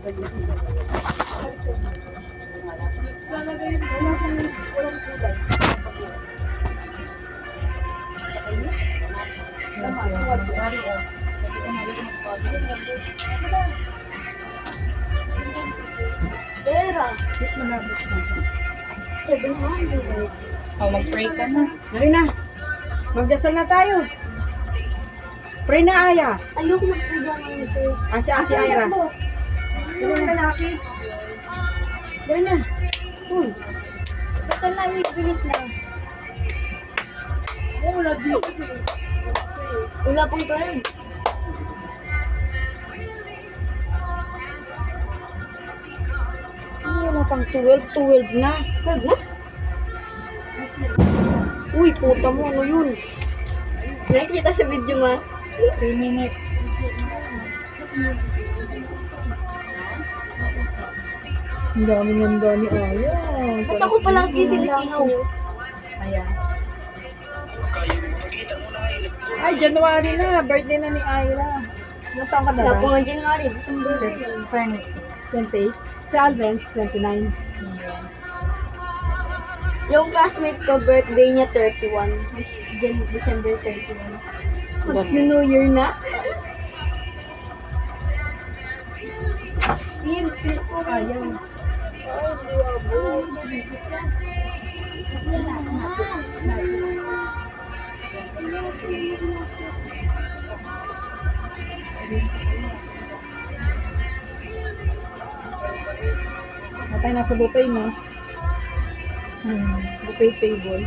Pera. 700. Oh, mag-pray ka na. Marina, magdasal na tayo. Pray na, Aya. Ayoko magpuja ng sir. Si Ira. Yung mga lalaki. Pray na. Batal namin bilis na. Wala dito. Wala pong 12. Wala pang 12. 12 na. 12 na? Uy, puta mo. Ano yun? Nakikita sa video ma. 3 minutes. Ang daming handa ni Aya. Ba't ako palang kisilisisi niyo? Ayan. Ay, January na. Birthday na ni Ira. Nasaan ka na Wala ba? po nga January, December. 20. 20. Si Alvin, 29. Yung classmate ko, birthday niya 31. December 31. Mag-New Year na. Ayaw. Matay na sa buffet mo. Buffet table.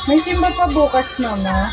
May simba pa bukas, mama.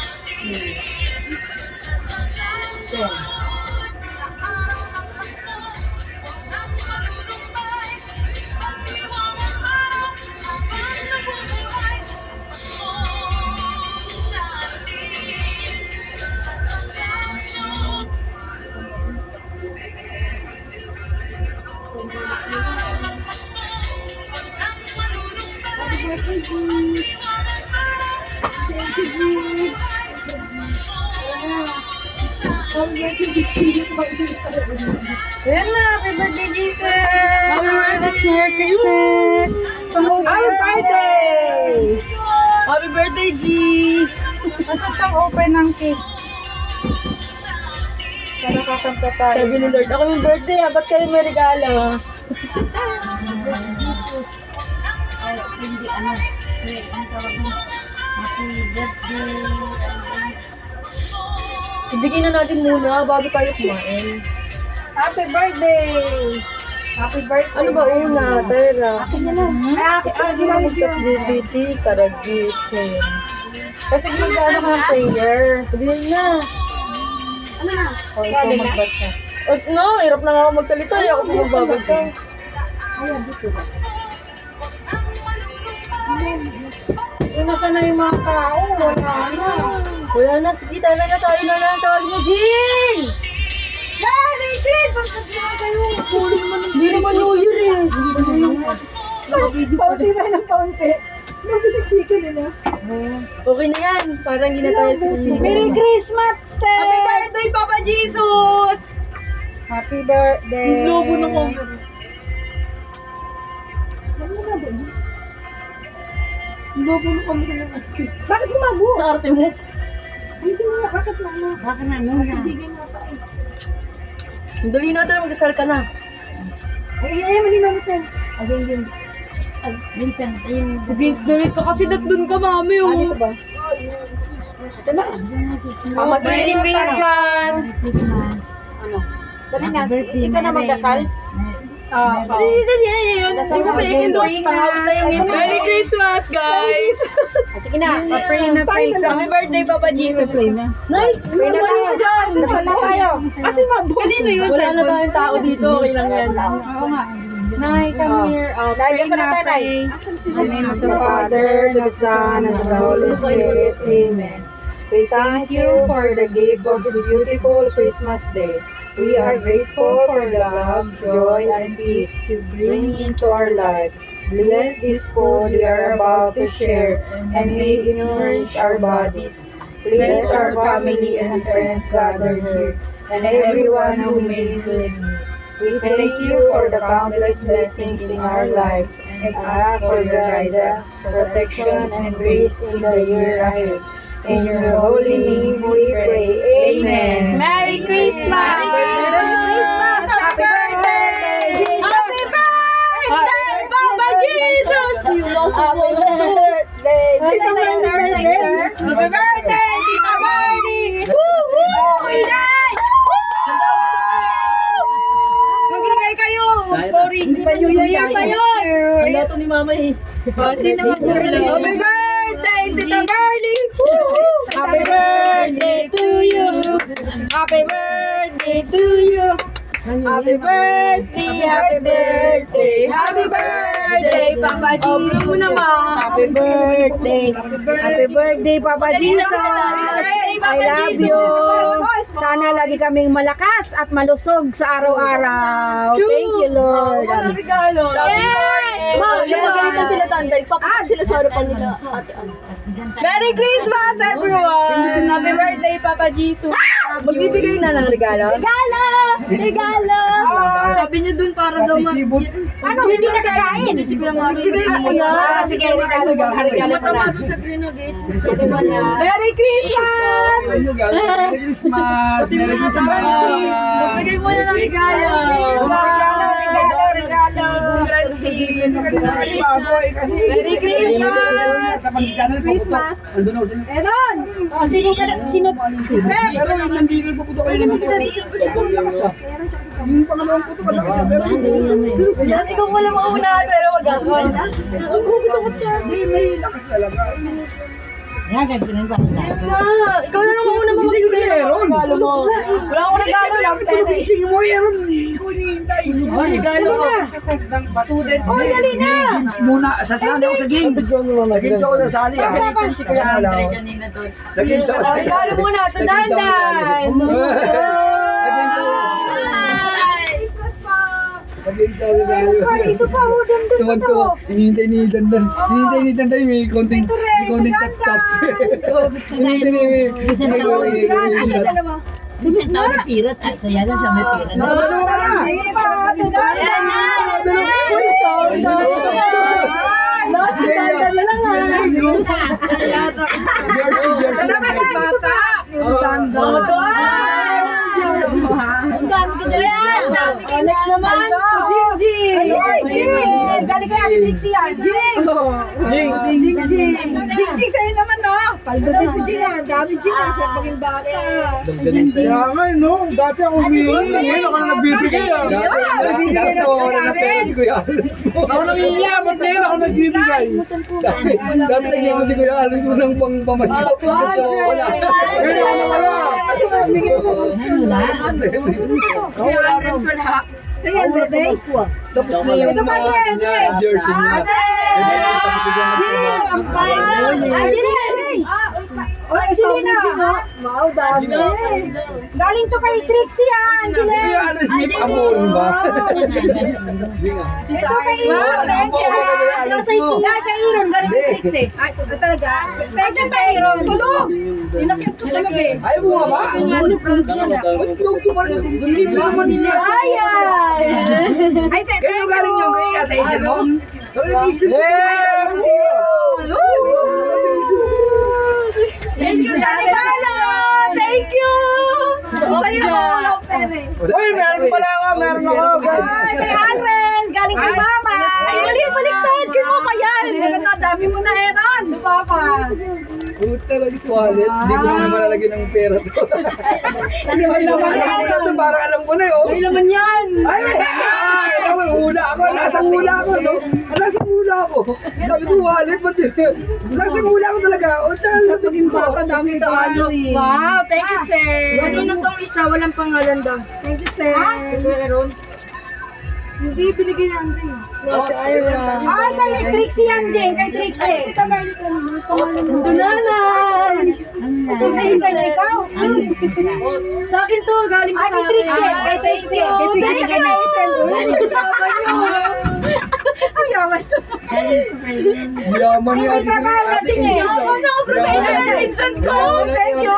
Ayan na, happy birthday, Jesus! Merry Christmas! Happy birthday! Happy birthday, G! Nasaan pang open ng cake? Para kakanta tayo. Sabi ni Lord, ako yung birthday ba't kayo may regalo? Ay, hindi, ano tawag mo? Happy birthday. Ibigay na natin muna bago tayo kumain. Happy birthday! Happy birthday! Ano ba una? Pera. Akin na lang. Di ba mag-ChatGPT, karagisin. Kasi mag-ano ka ng prayer. Sabihin na. Ano na? O, ikaw magbasa. No, hirap na nga ako magsalita. Ako po magbabasa. Nasa na yung mga tao? Wala na. Wala na. Sige, tayo na tayo na lang. Tawag mo, Jing! Merry Christmas! Pagkakita kayo. Hindi naman New Year eh. Paunti na ng paunti. Nagsiksikin nila. Okay na yan. Parang hindi na tayo sa Merry Christmas, Steph! Happy birthday, Papa Jesus! Happy birthday! Ang lobo ng Lobo ng camera. Bakit gumago? Sa arte mo. Ayusin mo nga. Bakit na ano? Bakit na, no? Sige nga pa eh. Dali na tayo. Mag-asal ka na. Ay, mali na natin. Again, yun. Vincent, ayun. Against the rate ka kasi dun ka, mami, oh. Dito ba? Ito na. Merry Christmas! Ano? Dali na. Ikaw na magdasal? Merry Christmas, guys! Sige na, pa-pray na, pray. Happy birthday, Papa Jesus. Pray na tayo dyan. Nasaan na tayo? Kasi Kanino yun? wala na ba yung tao dito? Okay lang yan. Oo nga. Nay, come here. Pray Saan na na, tayo, Nay? pray. In the name of the Father, to the Son, and to the Holy Spirit. Amen. We thank you for the gift of this beautiful Christmas day. We are grateful for the love, joy, and peace you bring into our lives. Bless this food we are about to share, and may it nourish our bodies. Bless our family and friends gathered here, and everyone who made it. We thank you for the countless blessings in our lives, and ask for your guidance, protection, and grace in the year ahead. In your holy name we pray. Amen. Merry Christmas! Merry Christmas! Happy birthday! Happy birthday, Papa Jesus! Happy birthday! Happy birthday, Tita Barney! Woo! Inay! Mag-ingay kayo! Sorry, New Year pa yun! Wala to ni Mama eh. Sino Happy birthday, Tita Barney! Happy birthday to you. Happy birthday to you. Happy birthday, happy birthday, happy birthday, Papa Jesus. mo naman. Happy birthday, Papa Jesus. I love you. Sana lagi kaming malakas at malusog sa araw-araw. Thank you, Lord. Regalo. Yay! Ma, yung ganito sila tanday. Papakit sila sa harapan nila. Ate, ano? Merry Christmas, everyone! Happy birthday, Papa Jesus! Magbibigay na ng regalo. Regalo! Regalo! Sabi niya dun para daw Ano, hindi na kakain? Hindi siguro mga Bigay mo na. Sige, regalo mo. Regalo mo na. doon sa Grenade. Merry Christmas! Merry Christmas! Merry Christmas! Magbigay mo na ng regalo. Regalo. Merry Christmas! Christmas! Eron! Oh, sino? Pero yung nandito po po kayo naman po. Yung pangalawang puto ka lang. Yan, ikaw pala mauna, pero wag ako. May lakas talaga. Ikaw na lang mauna magbigay ng regalo mo. Wala akong regalo lang, pero Sige mo, Aaron. Ikaw hinihintay. regalo mo. Student. Oh, dali na! Games muna. Sasali ako sa games. Sa games ako sasali. Si Kuya Andre kanina doon. Sa games ako sasali. Regalo muna, ito dandan. Sa games ako sasali. Ito pa, oh, dandan pa Tuwag-tuwa. Hinihintay ni Dandan. Hinihintay ni Dandan. May konting touch. Hinihintay ni Isang taon na pirot. Ay, saya lang siya may pirot. Nakadalawa ka na. Jersey lang. Next naman, si Jingjing. Galing kaya ni Trixie yan. Jingjing sa'yo naman, no? Paldo din si Jing. Ang dami Jing. Sa paging bata. Kaya nga, no? Dati ako humihingi. Ngayon ako na nagbibigay. Dati ako nagbibigay si Kuya Alis mo. Ako nangihiya. Ba't ngayon ako nagbibigay? Dati naging ko si Kuya Alis mo ng pangpamasko. Gusto ko wala. Ngayon ako na wala. Kuya Alvin Sula. Tapos na yung jersey niya. Ang fine. Angelina! Wow, dami. Galing to kay Trixie, Angelina. Kuya Alis may pamon ba? Ito kay Iron. Kay Iron, galing kay Trixie. Ay, ito talaga. Thank kay Iron. Tulog! Inakit ko talaga eh. Ay, buha ba? Ba't yung tumalit? Hindi naman nila. Ay, Kayo galing yung kay Ate Isel mo? Thank you sa regalo! Thank you! Sa'yo! Uy, meron pala ako, meron ako. kay Alves, galing kay Mama. Ay, baliktad. Kay Mama yan. Maganda, dami mo na Eron. Papa. Puta lang yung wallet. Hindi ko naman malalagyan ng pera to. Alam ko na to, parang alam ko na eh. Oh. Ay, laman yan! Ay, ikaw hula ako. Nasang hula ako, no? Nasang hula ako. Sabi ko, wallet, ba't yun? Nasang hula ako talaga. O, talagang ko. Dami talo eh. Wow, thank you, sir. Sino tong isa? Walang pangalan daw. Thank you, sir. Hindi, binigay na Andre. Ay, kay Trixie yan, Jane. Kay Trixie. Ito nanay. So, nahintay na ikaw. Sa akin to, galing pa sa akin. Kay Trixie. Kay Trixie. Kay Trixie, kay Yaman niya. Vincent ko. Thank you.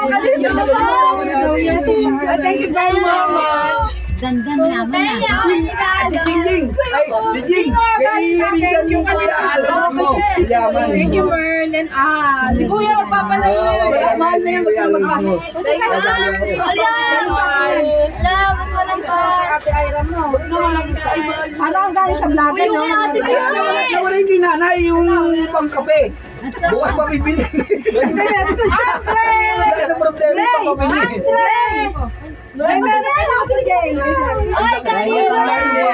Thank you very much. Dandan naman ah. Ate Jingjing. Ay, Jingjing. Kay minsan yung kuya, alam mo. Yaman. Thank you, Merlin. Si Kuya magpapalala. Mahal na yung magpapalala. Salamat, walang pa. Ate Ira mo. Parang galing sa vlogger, no? Nawala yung kinanay, yung pangkape. Bukas pa bibili. Saan ang problema yung pangkape niya? Ay,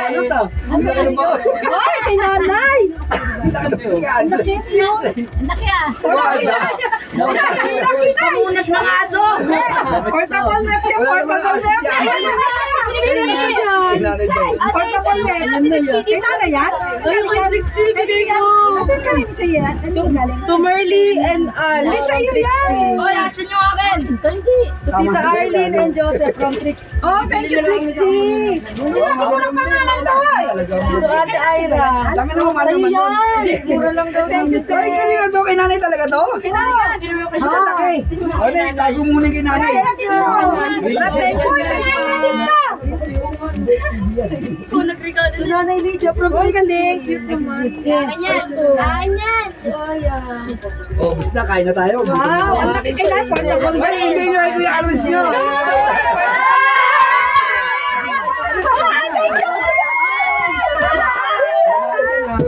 Ano to? Ano ba? Ay, kay nanay! Ang Nakit yun! Laki ah. Pamunas ng aso. Portable rep yan! Portable rep! Portable rep! Kita na yan? Ay, kay Trixie, bigay ko. Nasaan ka rin sa'yo yan? Ano galing? To Merly and Hindi sa'yo yan! Oy, asan yung akin? To Tita Arlene and Joseph from Trixie. Oh, thank you, Trixie! Hindi na ako ng pangalan to eh! To Ate Ira. Laki naman naman. Mura lang daw. Ay, kanina to? Kay nanay talaga to? Kailangan! Ang laki. O, tago muna kay nanay. Thank you! Thank you! So, nagregalo na. Nanay Lydia from Trixie! Cute naman! O, basta, kain na tayo. Wow! Ang laki kailan! Portable Ay, hindi nyo ay Kuya Alvis nyo.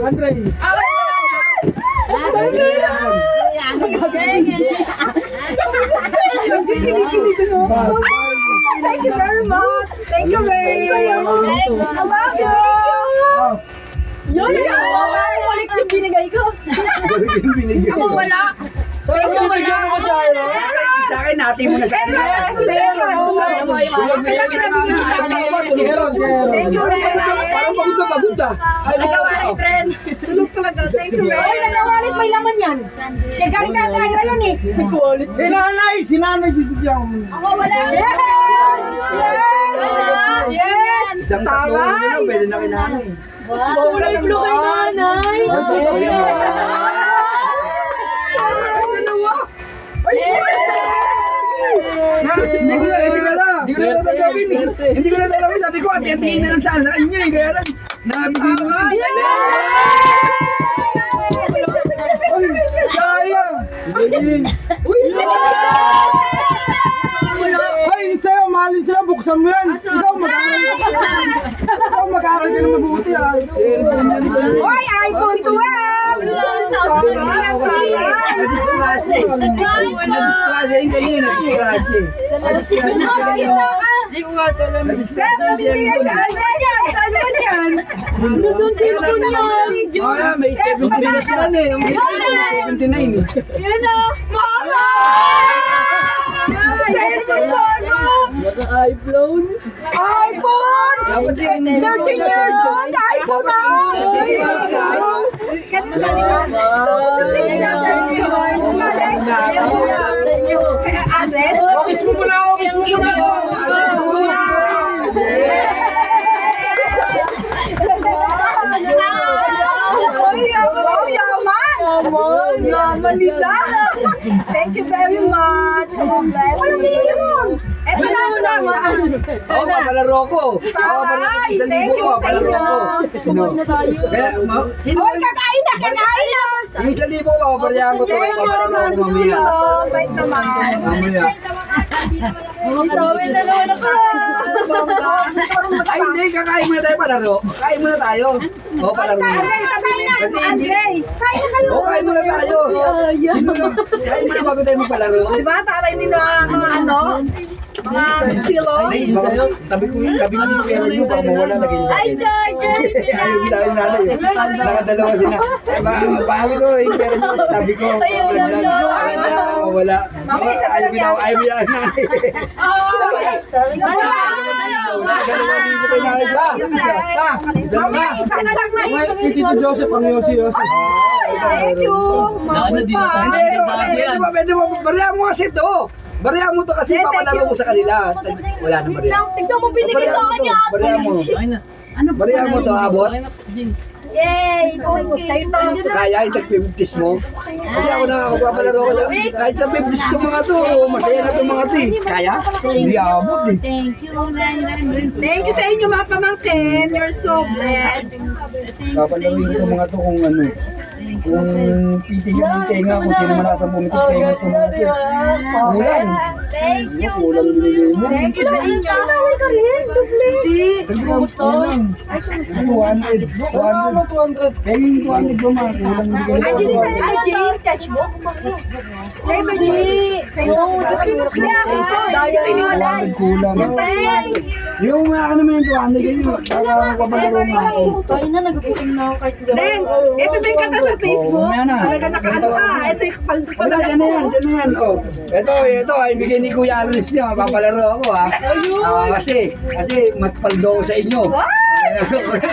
Andre. Thank you very much! Thank you, Ray! I love you! Yun! Balik yung binigay ko. Ako wala. Binigyan mo siya. Sa akin, natin mo na sa akin. Thank you, Ray! Parang pagod na pagod na. Nagawarin, friend. Tulog talaga. Thank you, Ray! Ay, nanawalit may laman yan. Kaya galing ka Ate Ira yun eh. Eh, nanay, si nanay bibigyan ko muna. Ako wala. Yes! Isang tatlo mo na, pwede na kay nanay. Kulay blue kay nanay. Hindi ko na tatanggapin eh. Hindi ko na tatanggapin. Sabi ko, ati-atiin na lang sa inyo eh. Kaya lang, nabigyan ko. Ay, sayang. Uy! Ay, sa'yo, mahalin sila. Buksan mo yan. Ikaw, mag-aaral ka na mabuti ah. Hoy, iPhone 12! Nadiskrasya. Nadiskrasya yung kanina. Nadiskrasya. Hindi ko nga ito alam. Oh, yeah, may 79 na sila na eh. 79 eh. Yan na. Naka-iPhone. iPhone! 13 years old! iPhone na! Kiss mo muna ako. Kiss mo muna ako. Yaman nila! Thank you very much! Wala si Iron! Eto na ako naman! Oo, papalaro ko. Taray! Thank you sa inyo! Sino Hoy, kakain na! Kakain na! yung 1,000, papaparyaan ko to. Thank you! Papaparyaan ko Merry mamaya. Sulong! Bait naman! Mamaya. Itawin na naman ako. Ay, hindi. Kakain muna tayo palaro. Kain muna tayo. Oo, palaro muna. Kasi hindi. Kain na kayo! Oo, kain muna tayo. Sino ba? Kain muna bago tayo magpalaro. Diba, taray din na mga ano? Ay, baka tabi ko yung pera nyo, baka mawala laging sa akin. Ayaw gila yung nanay. Nakadalawa sila. Paami ko yung pera nyo, tabi ko. Wala. Ayaw gila yung nanay. Dalawa din ko kayo nanay. Dalawa. Tito Joseph, ang Yossi. Thank you. Pwede mo, bariya mo kasi to. Bariya mo to kasi papalaro ko sa kanila. Wala na bariya. Tignan mo binigay sa akin niya. Bariya mo. Bariya mo to, abot. Yay! Okay. Kaya yung tag-50s mo. Kasi ako nakakapapalaro ko. Kahit sa 50s ko mga to, masaya na itong mga to eh. Kaya? Hindi abot eh. Thank you. Thank you sa inyo mga pamangkin. You're so blessed. Papalaruin ko mga to kung ano. Kung pitigil yung tenga, kung sino man nasa pumitig kayo ng tumati. Kulang. Thank you. Kulang binigay mo. Thank you sa inyo. Tawal ka rin. Kulang. 200. Kaya yung 200 mo mga kulang binigay mo. Ay, Jenny, sa'yo ba, Jenny? Sketchbook? Sa'yo ba, Jenny? Sa'yo ba, Jenny? 200 kulang. Yung mga ano naman yung 200 kayo, baka magpapalaro nga ako. Tayo na, nag-uusap na ako kahit Dance, ito ba yung kanta sa Facebook? Mamaya na. Talaga nakaano ka. Ito yung kapal Wala, dyan na yan. Oh. Ito, ay bigay ni Kuya Aris niya. Papalaro ako ha. Kasi mas paldo ko sa inyo.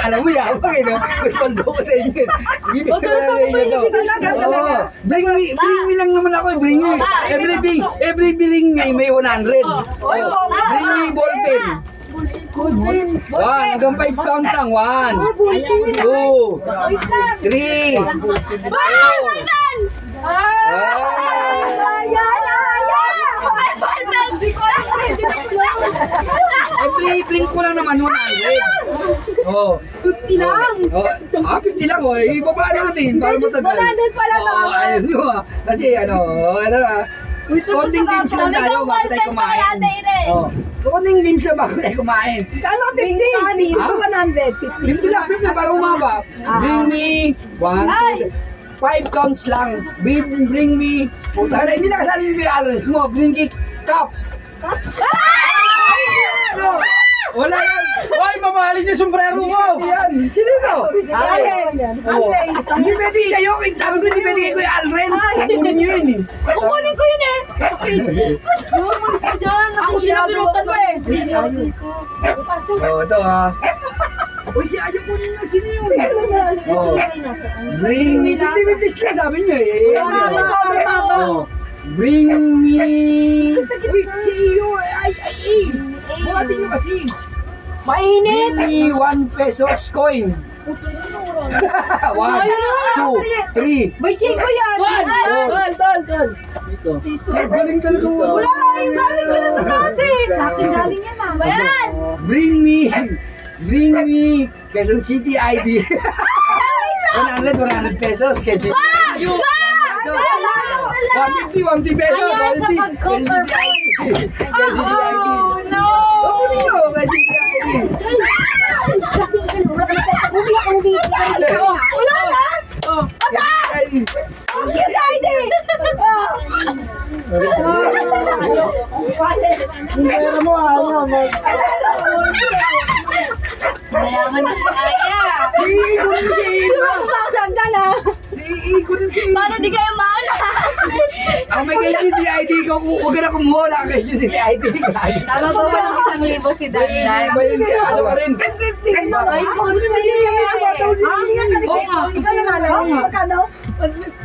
Alam mo yan, bakit no? Mas paldo ko sa inyo. Bibigyan ko na inyo to. Oo. Bring me lang naman ako. Bring me. Every bring me may 100. Bring me ballpen. 1 hanggang 5 count lang. 1, 2, 3. Blink ko lang naman 100. Oh. 50 lang. Oh, 50 lang oh. Ibaba natin para matagal. 100 pala to. Oh, ayos mo ah. Kasi ano na. Konting games lang tayo bago tayo kumain. Oh. Konting games lang bago tayo kumain. Ano ka 50? Ha? 100. 50 lang para umaba. Bring me 1, 2, 5 counts lang. Bring me. Puta na, hindi nakasali yung alas mo. Bring me cup. Wala yan! Hoy, mamahalin niyo sombrero mo! Yan! Sino ito? Oh. Hindi pwede sa'yo! Sabi ko hindi pwede kay Kuya Alren! Kukunin niyo yun eh! Kukunin ko yun eh! Sakit! Umalis ka dyan! Ako sinabinutan mo eh! Oh, ito ha! Uy, si Ayo kunin na sino yun? Oh. Bring me 50-50 lang sabi niyo eh! Oh. Bring me... Uy, si Iyo! Ay! Buhatin niyo kasi! Mainit! Bring me 1 pesos coin! 1, 2, 3. May chico yan! Galing talaga mo! Wala! Yung galing ko na sa kasi! Sa akin galing yan ah! Bayan! Bring me Quezon City ID. 100 pesos Quezon City ID. 150 pesos. Ayan, sa pag-cover po. Oh, no! Kunin nyo, Quezon City ID. Kasi wala ka na bumili akong visa. Wala na! Ay, Ang cute ID! yung pera mo ayaw. Mayaman na si Aya. Kunin si Iba. Saan dyan ah? Kunin si Iba. Paano di kayo mauna? Ang may Quezon City ID ko, huwag ka na kumuha na ang Quezon City ID. Tama ba ba ng 1,000 si Dandan? Iba yun siya, ano ka rin? Ay, kung sa'yo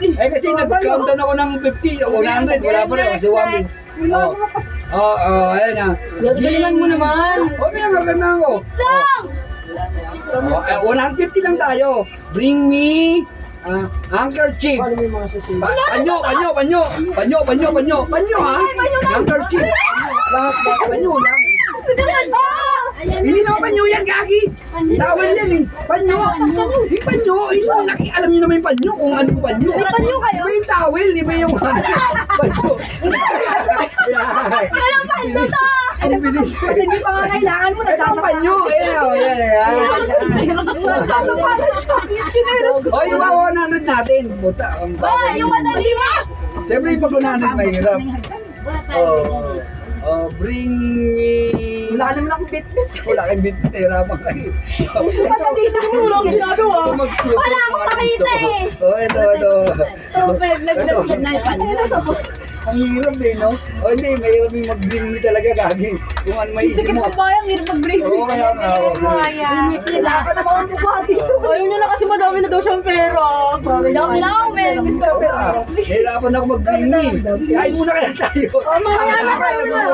Eh kasi nag-count down ako ng 50, 100, wala pa rin kasi 1 minute. Ayan na. Galingan mo naman. Okay, maganda ako. Oh, 150 lang tayo. Bring me handkerchief. Panyo ha. Handkerchief. Lahat panyo lang. Hindi naman panyo yan, Gagi. Tawal yan eh. Panyo. Yung panyo. Alam niyo naman yung panyo kung anong panyo. May panyo kayo? Iba yung towel, iba yung panyo. Walang panyo to! Ang bilis. Hindi pa nga kailangan mo. Ito ang panyo. O, yung 100 natin. Buta. Ba, yung madali mo! Siyempre, pag 100 mahirap. Bring Wala naman akong bit-bit. Wala kang bit-bit, hirapan kayo. Wala akong ginagawa. Wala akong makita eh. Oh, ito. Super, laglag na Ang hirap eh, no? O hindi, mahirap yung mag-bring me talaga, Gagi. Kung ano may isip Sige mo. po ba yung hirap mag-break? Oo, kaya nga. Wala ka naman ang bukati. Ayaw niya na kasi madami na daw siyang pera. Lang lang, men. Gusto ko. Hirapan ako mag-bring me. Kain muna kaya tayo. Mamaya na kayo na.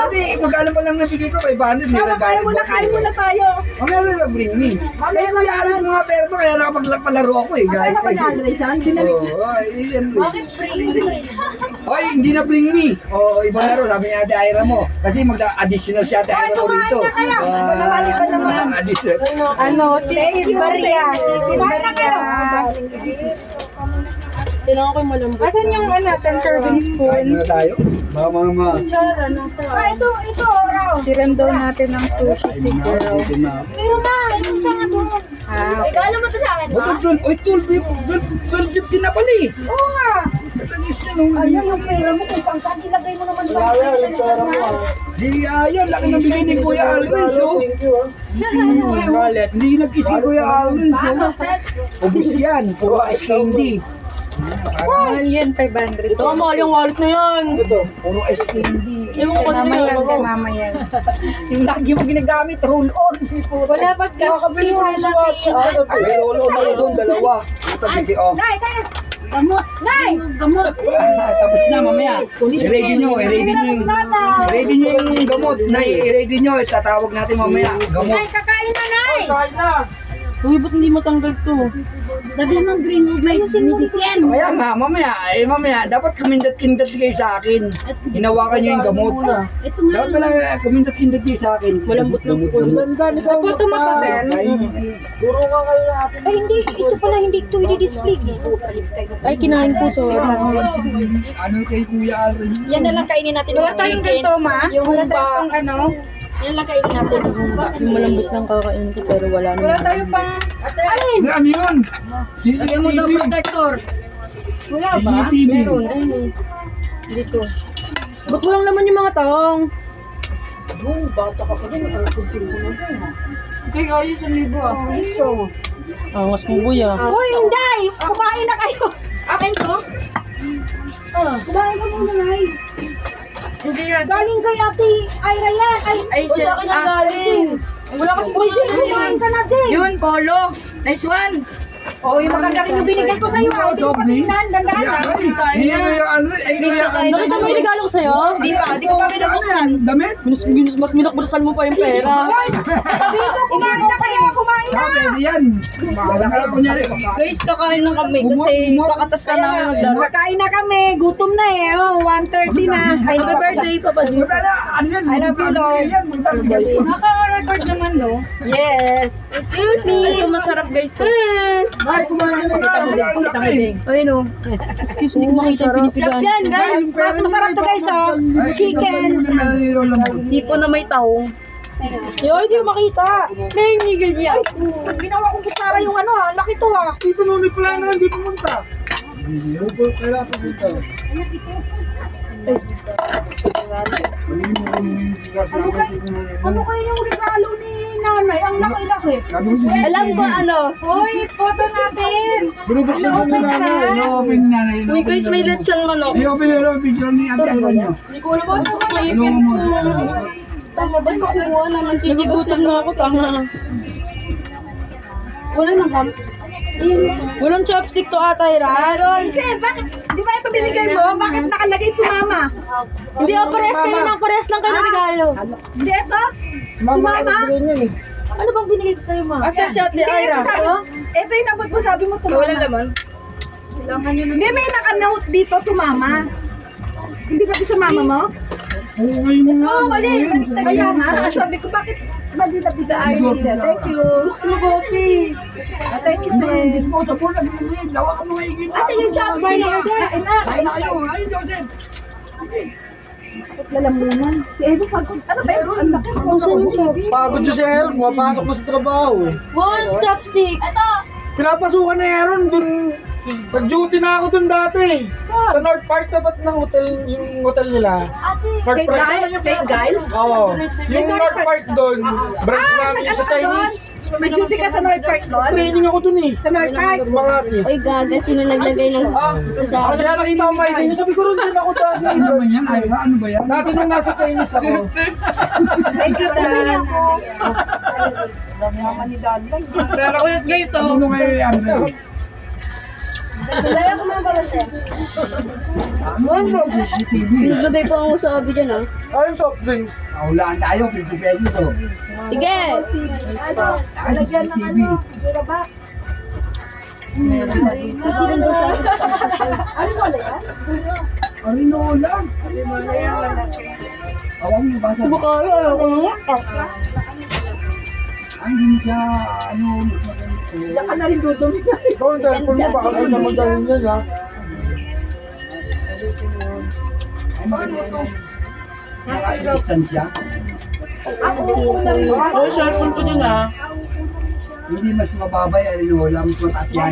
Kasi magkano pa lang nabigay ko kay Bandit. Kain muna tayo. Mamaya na mag-bring me. Kaya nayaalam ko mga pera mo, kaya nakapagpalaro ako eh. Kaya na ba na Dinalik na. Oo, siyempre. Bakit break? Ay, hindi na bring me. Oo, ibang laro. Sabi niya, Ate Ira mo. Kasi mag-additional siya, Ate Ira mo rito. Mamali ka naman. Additional. Ano, sisid Maria. Sisid Maria. Kailangan ko yung malambot. Asan yung 10 serving Kain spoon? na tayo. Mga mama. Ito, raw. Tiran daw natin ng sushi siguro. Pero na, ito sa nga doon. Regalo mo to sa akin, ma? Bakit doon? Oy, 12 na pala eh. Oo nga. Katagis na nung. Ayan yung pera mo kung pang saan ilagay mo naman ba? Di ayan, laki ng bigay ni Kuya Alvin, so. Hindi nagkis si Kuya Alvin, so. Ubus yan, puro ice candy. Mahal yan, 500. Ito, mahal yung wallet na yan. Ito, puro ice candy. Ewan ko na yan, kay mama yan. Yung lagi mo ginagamit, roll-on. Wala ba ka? Nakakabili mo ng swatch. Ay, lolo na doon, dalawa. Ito, bigay, oh. Nay, tayo. Gamot. Nay! Tapos na, mamaya. I-ready nyo yung gamot. I-ready nyo, tatawag natin mamaya. Gamot. Nay, kakain na, Nay! Kain na. Uy, ba't hindi matanggal to? Sabi mo, bring mo, may medicine. Kaya nga, mamaya, dapat kumindat-kindat kayo sa akin. Hinawakan nyo yung gamot. Dapat pala kumindat-kindat kayo sa akin. Malambot ng puno. Puto mo sa Sen. Ay, hindi. Ito pala, hindi ito i-display. Ay, kinain ko, sorry. Ano kay Kuya Alvin? Yan na lang kainin natin Wala tayong ganito, ma? Yung Wala humba. tayong ano? Yan lang kainin natin yung humba. Yung malambot lang kakainin ko, pero wala naman. Wala tayo pang... Alin? Ano yun? Lagyan mo daw protector. Wala ba? CCTV. Meron. Ayun. Dito. Ba't walang laman yung mga taong? Bata ka pa din. Okay, ayos ang libo ah. Angas mo buya. Uy, hindi! Kumain na kayo! Akin to? Kumain ka muna, Nay. Hindi yan. Galing kay Ate Ira yan. Ay, sa akin ang galing. Wala kasi Uy, Jay, kumain ka na, Jay. Yun, Polo. Nice one. Oh, yung maganda rin yung binigay ko sa'yo. Hindi ko patingnan. Dandaan lang. Hindi na Kuya Alvin. Ay, Kuya Alvin. Nakita mo yung regalo ko sa'yo? Di pa, di ko pa binabuksan. Damit? Minakburasan mo pa yung pera. Sabi ko, kumain na kayo. Kumain na. Pwede yan. Bakala ko niya. Guys, kakain lang kami kasi kakatas na namin maglaro. Makain na kami. Gutom na eh. Oh, 1:30 na. Ay, Happy birthday, Papa Diyos. Punta na, ano yan? I love you, Lord. Yan, punta na si Gabi. Naka-record naman, no? Yes. Excuse me. Ito masarap, guys. Ay, kumain na Pakita mo, Jeng. Pakita mo, Jeng. Ayun, no. Excuse me, makita yung pinipigaan. Yan, guys. Mas masarap to, guys, oh. Chicken. Hindi po na may tahong. Yo, hindi ko makita. May nigil yan. Ginawa kong kutsara yung ano, ah. Laki to, ah. Dito nung plano, hindi pumunta. Hindi, kailangan pumunta. Ano kayo yung regalo ni nanay? Ang laki-laki. Alam ko ano. Uy, photo natin. Binubuksan ko na namin. I-open na namin. Uy, guys, may lechon manok. I-open na namin picture ni Ate Ira niyo. Hindi ko alam ano ba maipin ko. Tama ba kukuha naman? Nagigutom na ako, tanga. Wala nang ham. Walang chopstick to ata, Ira. Sir, bakit? Di ba ito binigay mo? Bakit nakalagay ito, mama? Hindi, pares kayo ng pares lang kayo ng regalo. Hindi ito? Mama? Ano bang binigay ko sa'yo, ma? Asan si Ate Ira? Ito yung nabot mo, sabi mo to, Wala mama. laman. Hindi, may naka-note dito to, mama. Hindi ba ito sa mama mo? Okay mo nga. Mali. Kaya nga, sabi ko, bakit madita-pita ay sir? Thank you. Looks mo, Bossy. Thank you, sir. Disposable na din. Dawa ka mga higit. Asa yung chopstick? Kain na. Kain na kayo. Ayun, Joseph. Lalamunan. Si Edo, pagod. Ano ba yun? Ang laki. Pagod si Sir. Pumapasok mo sa trabaho. One chopstick. Ito. Pinapasukan na Aaron dun. Nag-duty na ako dun dati. Sa North Park tapat ng hotel, yung hotel nila. North Park. St. Giles? Oo. Yung North Park doon, branch namin yung sa Chinese. May duty ka sa North Park doon? Training ako doon eh. Sa North Park? Mga Oy, gaga, sino naglagay ng sa Kaya nakita ko may Chinese. Sabi ko rin din ako dati. Ano naman yan, Ira? Ano ba yan? Dati nung nasa Chinese ako. Thank you, Dan. Pero ulit guys, to. Ano nga yung ano? Dala ko mga balante. Naglagay pa ang usabi dyan ah. Ayun soft drinks. Naulaan tayo, 50 pesos to. Sige! Lagyan ng ano, Ito lang daw sa akin. Arinola. Awang mo basa. Bukari, ayaw ko nga. Ay, hindi siya, ano, mas maganda. Diyan ka na rin dudumi. Ikaw ang telephone mo, baka ka naman galing yan ha. Ay, maganda yan. Nakaka-distansya. Oh, cellphone ko din ah. Hindi mas mababa yung Arinola, mas mataas yan.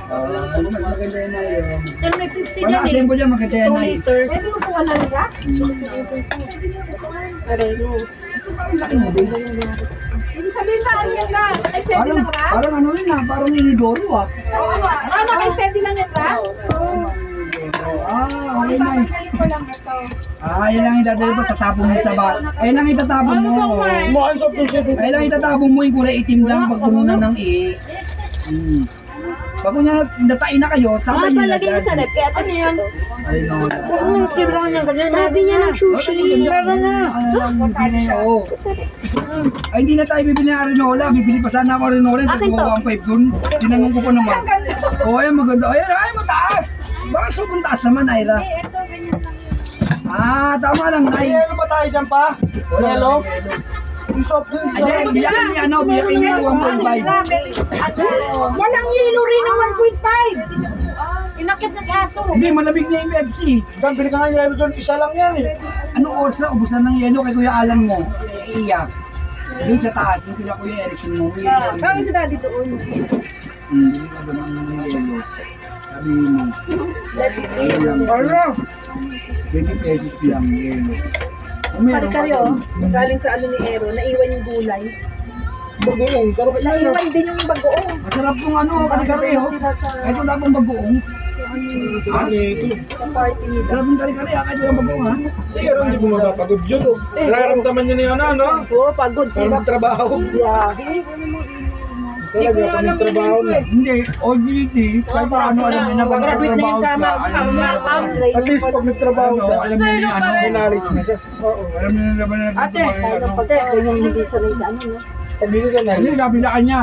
Mas maganda yan na yun. Sir, may Pepsi Wala dyan kasi eh. mo dyan, maganda yan na yun. Pwede mo kung ano nila? Laki mo din. Ibig sabihin na, ano yan na? Naka-steady lang ra? Parang ano yun ah, parang inidoro ah. Oo ba? Naka-steady lang yan ra? Okay lang. Yan lang itatapon mo sa tatapon mo sa bat. Ayun lang itatapon mo. Mukhang soft drinks yan. Ayun lang itatapon mo yung kulay itim lang pag tumunan ng Pag kunya natain na kayo, tapos nyo Palagay mo sa rep. Kaya ito na yun. Ayun. Sabi niya ng sushi. Ay, hindi na tayo bibili ng Arinola. Bibili pa sana ako Arinola. Akin to. 1.5 dun. Tinanong ko pa naman. Ayan, maganda. Ayan, ay, mataas. Baka sobrang taas naman, Ira. Tama lang, May Ay. yelo ba tayo dyan pa? Yelo? Yung soft drinks. Ay, biyakin niya, ano, biyakin niya 1.5. Walang yelo rin ng 1.5. Inakit na kaso. Hindi, malamig na yung Pepsi. Dan, pili ka nga yung yelo doon. Isa lang yan eh. Anong oras na ubusan ng yelo kay Kuya Alan mo? Iiyak. Doon sa taas, yung kila Kuya Erickson mo. Kami si Daddy doon. Hindi ka ba ng yelo? Sabi mo. Ayun lang. Ano? 20 pesos lang yelo. Kung meron ka Kayo, doon. galing sa ano ni Ero, naiwan yung gulay. Bagoong. Naiwan din yung bagoong. Masarap kung ano, kare-kare oh. Kahit wala pong bagoong. Ha? Sa party nila. Sarap yung kare-kare ha, kahit walang bagoong ha. Pero hindi mo mapapagod yun. Nararamdaman niya na yun, ano? Oo, pagod. Parang magtrabaho. Biyahe. Talaga, pag nagtrabaho na. Hindi, OGT, kahit paano alam niya na pag nagtrabaho ka, alam niya na At least pag nagtrabaho siya, alam niya na ano, knowledge na siya. Oo. alam niya na naman na nagtrabaho. Ganyan hindi sanay sa ano, no? Pabili ka na. Kasi sabi sa kanya,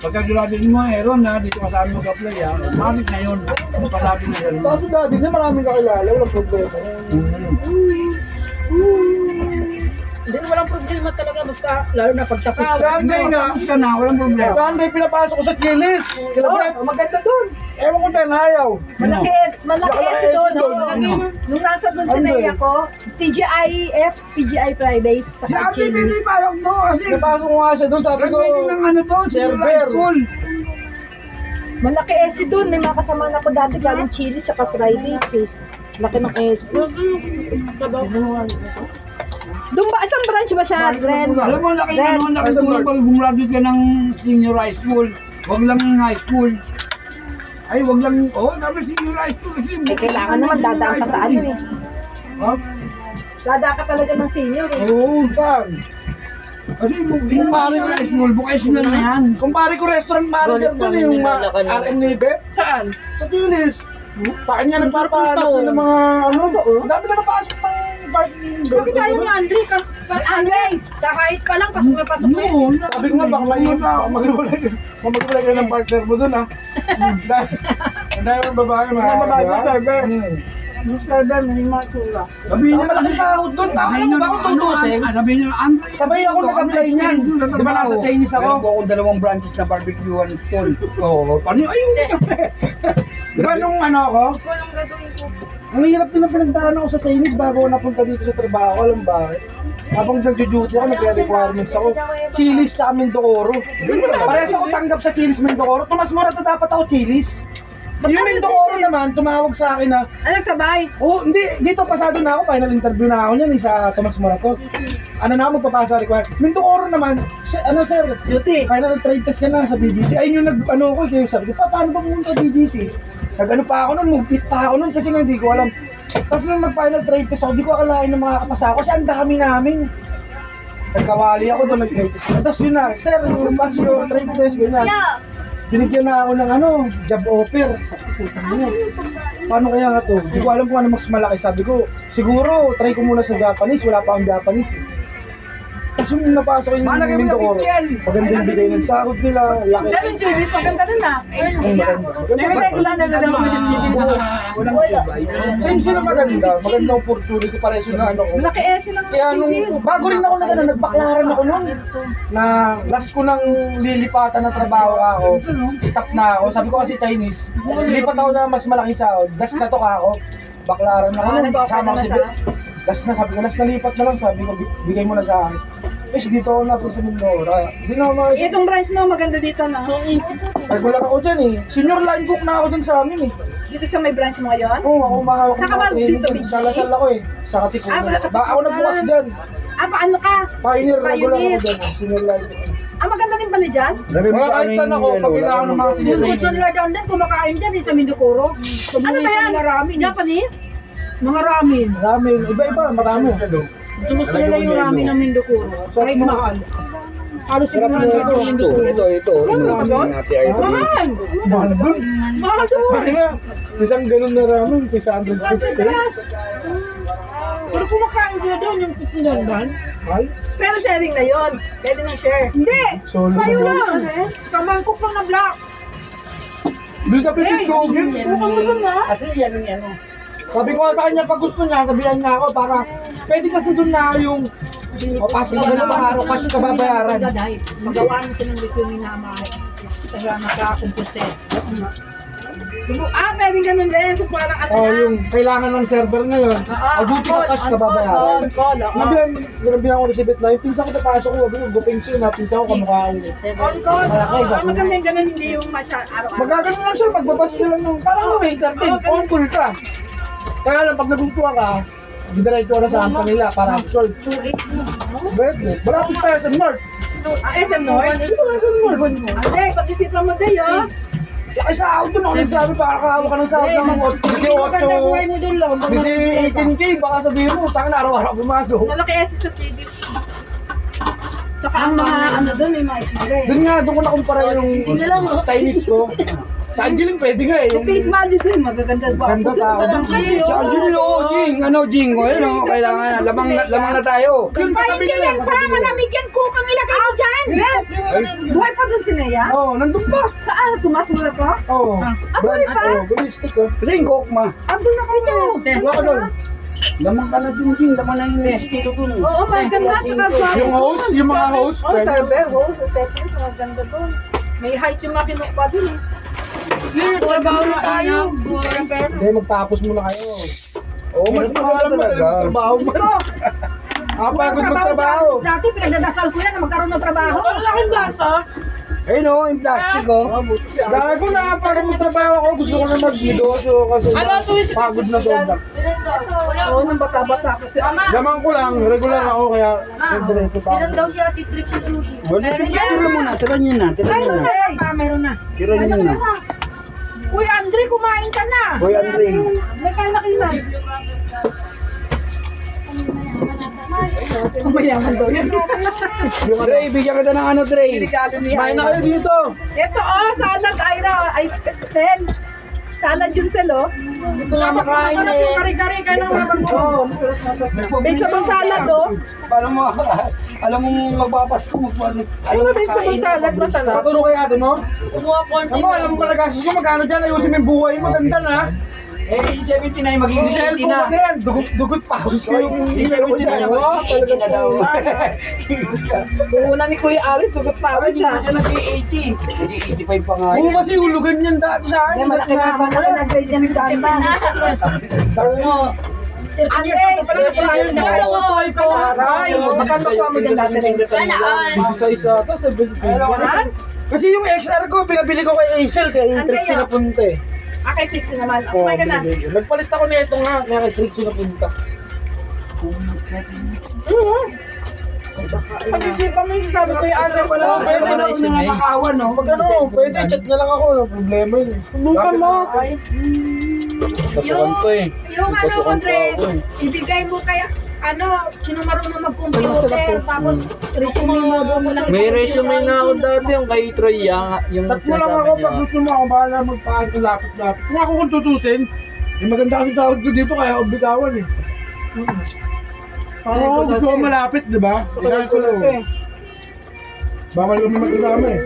pagka graduate mo, Aaron na, dito ka sa amin mag-apply ha, matik na yun. Pasabi na gano'n. Dati na maraming kakilala, walang problema. Hindi, walang problema talaga. Basta, lalo na pagtapos ka. Hindi nga. Tapos ka na, walang problema. Sunday, pinapasok ko sa Kilis. Kila Brett. Maganda doon. Ewan ko tayo na ayaw. Malaki Malaki esi doon. esi doon. No? Nung nasa doon si Naya ko, TGIF, TGI Fridays, Si saka Ate Pinoy Chili's. payok mo kasi Pinapasok ko nga siya doon, sabi ko, graduating ng ano to, senior high Server. school. Malaki esi doon. May mga kasama na ko dati galing Chili's, saka Fridays eh. Laki ng esi. Doon ba? Isang branch ba siya, Ren? Alam mo, laki Ren. ano, laki tulong pag gumraduate ka ng senior high school. Wag lang yung high school. Ay, wag lang, sabi senior high school kasi. Eh, kailangan naman dadaan ka sa ano eh. Ha? Dadaan ka talaga ng senior eh. oo, saan? Kasi yung pare ko high school, vocational na yan. Kumpare ko restaurant manager doon, yung RM ni Beth. Saan? Sa Kilis. Sa kanya nagpapahanap ko ng mga ano. Ang dami na napasok ng parking. Sabi tayo ni Andre, Andre, sa height pa lang, pasok na pasok na yan. Oo, Sabi ko nga, baka maghiwalay ka ng partner mo doon ha. Dahil ang babae, mga babae, sabihin niya, malaki sahod doon. sabihin niya, Bakit tutusin? sabihin niya, Andre, Sabay ako nag-apply niyan. Di ba nasa Chinese ako? Meron po akong 2 branches na barbecuean stall. Oo, paano yun? Ayun! Di ba nung ano ako? Ang hirap din ang pinagdaan ako sa Chinese bago ako napunta dito sa trabaho. Alam ba? Habang nag-duty ako, nag-requirements ako. Chili's sa Mindoro. Parehas ako tanggap sa Chili's Mindoro. Tomas Morato dapat ako Chili's. Yung Mindoro naman, tumawag sa akin na, Ano, sabay? oh, hindi, dito pasado na ako, final interview na ako niyan sa Tomas Morato. Ano na ako, magpapasa require. Mindoro naman, sir, Duty. final trade test ka na sa BGC. Ayun yung ano ko, kayo sabi ko, paano ba pumunta sa BGC? Nag-ano pa ako nun, mugpit pa ako nun kasi nga hindi ko alam. Tapos nung mag-final trade test ako, di ko akalain ng mga kapasa ko kasi ang dami namin. Nagkawali ako doon, nag-trade test. Tapos yun na, sir, yung pass yung trade test, ganyan. Binigyan na ako ng job offer. Putang ina. Paano kaya nga to? Hindi ko alam kung ano mas malaki. Sabi ko, siguro, try ko muna sa Japanese. Wala pa akong Japanese. Tapos yung napasok yung Mindoro, magandang bigay ng sahod nila. Laki. Pero yung Chibis, maganda rin na. Nire-regular na lang mo yung Chibis. Walang tibay. Same sila maganda. Magandang opportunity para yun na ano ko. Malaki S lang Kaya ang nung, Chibis. bago rin ako nagbaklaran ako noon. Na last ko nang lilipatan na trabaho ako. Stop na ako. Sabi ko kasi Chinese. Lilipat ako na mas malaking sahod. Last na to ka ako. Baklaran na ako. Kasama ko si Bill. Last na, sabi ko, last nalipat na lang. Sabi ko, bigay mo na sa akin. Guys, dito ako na po sa Mindoro. Hindi na ako makikita. Itong branch na maganda dito na. Regular ako dyan eh. Senior line cook na ako dyan sa amin eh. Dito sa may branch mo ngayon. Oo, ako mahawak Saka ng ba mga training dito, dyan. Sa Lasal ako eh. Sa Katipunan. Ako nagbukas dyan. Ano ka? Pioneer, regular Pioneer. ako dyan eh. Senior line cook. Maganda din pala dyan. Mga kahit saan ako, pag kailangan ng mga Yung gusto nila dyan din, kumakain dyan sa Mindokoro. Ano ba yan? Japanese? Mga ramen. Ramen, iba-iba, marami. Gusto nila yung ramen ng Mindokoro. Kahit mahal. Halos yung mga Mindokoro. Ito. Mahal! Mahal dun. Mahal doon. Bakit nga, isang ganun na ramen, 650. Pero kumakain sila doon yung sinandan. Ay, Pero sharing na yon. Pwede na share. Hindi! solo Sa'yo na. lang. Sa mangkok lang na black. Hindi ka pitit ko, Kasi yan ang ano. Sabi ko sa kanya, pag gusto niya, sabihan niya ako para, pwede kasi doon na yung, pasok ka na araw kasi kababayaran. Dahil magawa nito ng resume na maaari. Kaya nakakumpute. Pwede ganun din. So parang ano Oh, na. yung kailangan ng server ngayon, o duty ka cash kababayaran. Call. Sinabihan ko receipt na, yung pinsan ko napasok ko, sabi ko, guping siya, napinsan ko kamukha ko. On call. Malaki, sabi Maganda yung ganun, hindi yung araw-araw. Magagano lang siya, magbabas ka lang ng, parang waiter din, on call ka. Kaya lang, pag nagpuntuwa ka, didiretso ka na sa kanila para solve. Malapit tayo sa North. SM North? Hindi, pag-isipan mo din yun. Ay, sa auto na ako nagsabi, para kahawa ka ng sahod ng 18K, baka sabihin mo, tangan na araw-araw pumasok. Malaki S sa TV. Saka ang mga ano doon, may mga ismare. Doon ko nakumpara yung Chinese ko. Sa Angeling, pwede nga eh. Yung face value din, magaganda ba? Ganda tao. Sa Jing, Jing, kailangan, lamang na tayo. Yun, katabi niya lang. Malamig yan ko kang ilagay mo dyan. Yes! Buhay pa doon si Nea? Oo, nandun pa. Saan? Tumas mo na to? Oo. buhay pa? Oo, gumistik ko. Kasi yung coke ma. Abdul na kayo. Wala ka doon. Lamang ka na din, Jing. Lamang na yung nest. Dito dun. Oo, maganda. Tsaka buhay. Yung host, yung mga host. Oh, server, host, reception, maganda doon. May height yung mga kinukuha doon eh. Trabaho na tayo. Hindi, magtapos muna kayo. Oo, mas maganda talaga. Trabaho mo. Pagod magtrabaho. Dati pinagdadasal ko yan na magkaroon ng trabaho. Ang laking basa. Ayun o, yung plastic o. Gago na, para magtrabaho ako, gusto ko na mag-negosyo kasi pagod na sobra. Oo, nung bata-bata kasi. Lamang ko lang, regular ako kaya diretso pa. Ilan daw siya titrick sa sushi? Tira mo na, tira nyo na. Meron na. Tira nyo na. Uy, Andre, kumain ka na. Boy Andre. May kailan. Mayaman daw yan. Dre, bigyan kita ng ano, Dre. Regalo ni Kumain na kayo dito. Ito salad ay Tel. Salad yun selo. Hindi ko nga makain eh. Yung kari-kari ka ng mga Oo. May sabang salad Alam mo magpapasko, magpapasko. Ano ba may sabang salad? Masarap. Paturo kaya doon, no? Kumuha po ang Ano, alam mo pala gastos ko, magkano dyan, ayusin mo yung buhay mo, ganda na. Eh, 79, magiging 80 Cellphone na. na yan, dugot pa ako sa yung Yung 79 na, magiging 80 na daw. Una ni Kuya Aris, dugot pa Ay, ako hindi siya. na siya nag-80. Hindi, 85 pa nga Oo, yan. kasi hulugan yan dati sa akin. Malaki na nag-grade yan ng ganda. Andre, magkano pa mo dyan dati rin? Isa-isa, tapos 75. Kasi yung XR ko, pinabili ko kay Acer, kay Intrix na punta eh. Kay Trixie naman. Okay ka na. Nagpalit ako na ito nga. Kaya kay Trixie na punta. Pag-isip pa mo yung sabi ko yung ano pala. Pwede na ako nakakawan, no? Pag ano, pwede, chat na lang ako. No problema yun. Subukan mo. Pasukan ko eh. Yung ano, Pasukan ko Andre, ako eh. ibigay mo kaya, ano, sino marunong mag-computer, tapos resume mo lang. May resume na ako dati yung kay Troy yung Tat mo lang ako sinasabi pag niya. gusto mo ako. Bahala magpaan ko lapit-lapit. Kung ako kung tutusin, eh maganda kasi tawag ko dito kaya ako bitawan eh. Oo, gusto ko malapit, di ba? Kaya ko lang. Bawal kami magkasama eh.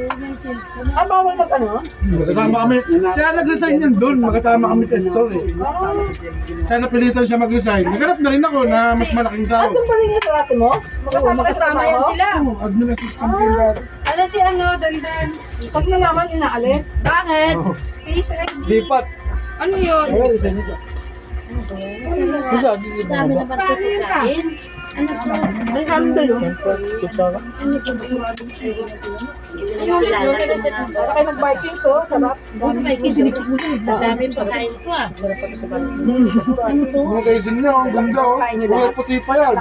Bawal mag ano? Magkasama kami. Kaya nag-resign yan doon. Magkasama kami sa store eh. Kaya napilitan siya mag-resign. Naghanap na rin ako na mas malaking tao. Anong ba rin yung trato mo? Magkasama ka sa Kasama yan trabaho? sila. Admin assistant ko yung dati. Ano si ano, Dandan? Pag nalaman, inaalis. Bakit? Oo. Face ID. Lipat. Ano yun? Kaya resign niya. Isa, di ba? Paano yun ka? Ang ganda yun. Kutsara. Para kayo nag-Vikings, oh. Sarap. Mga kayo din niya, ang ganda oh. Kulay puti pa yan.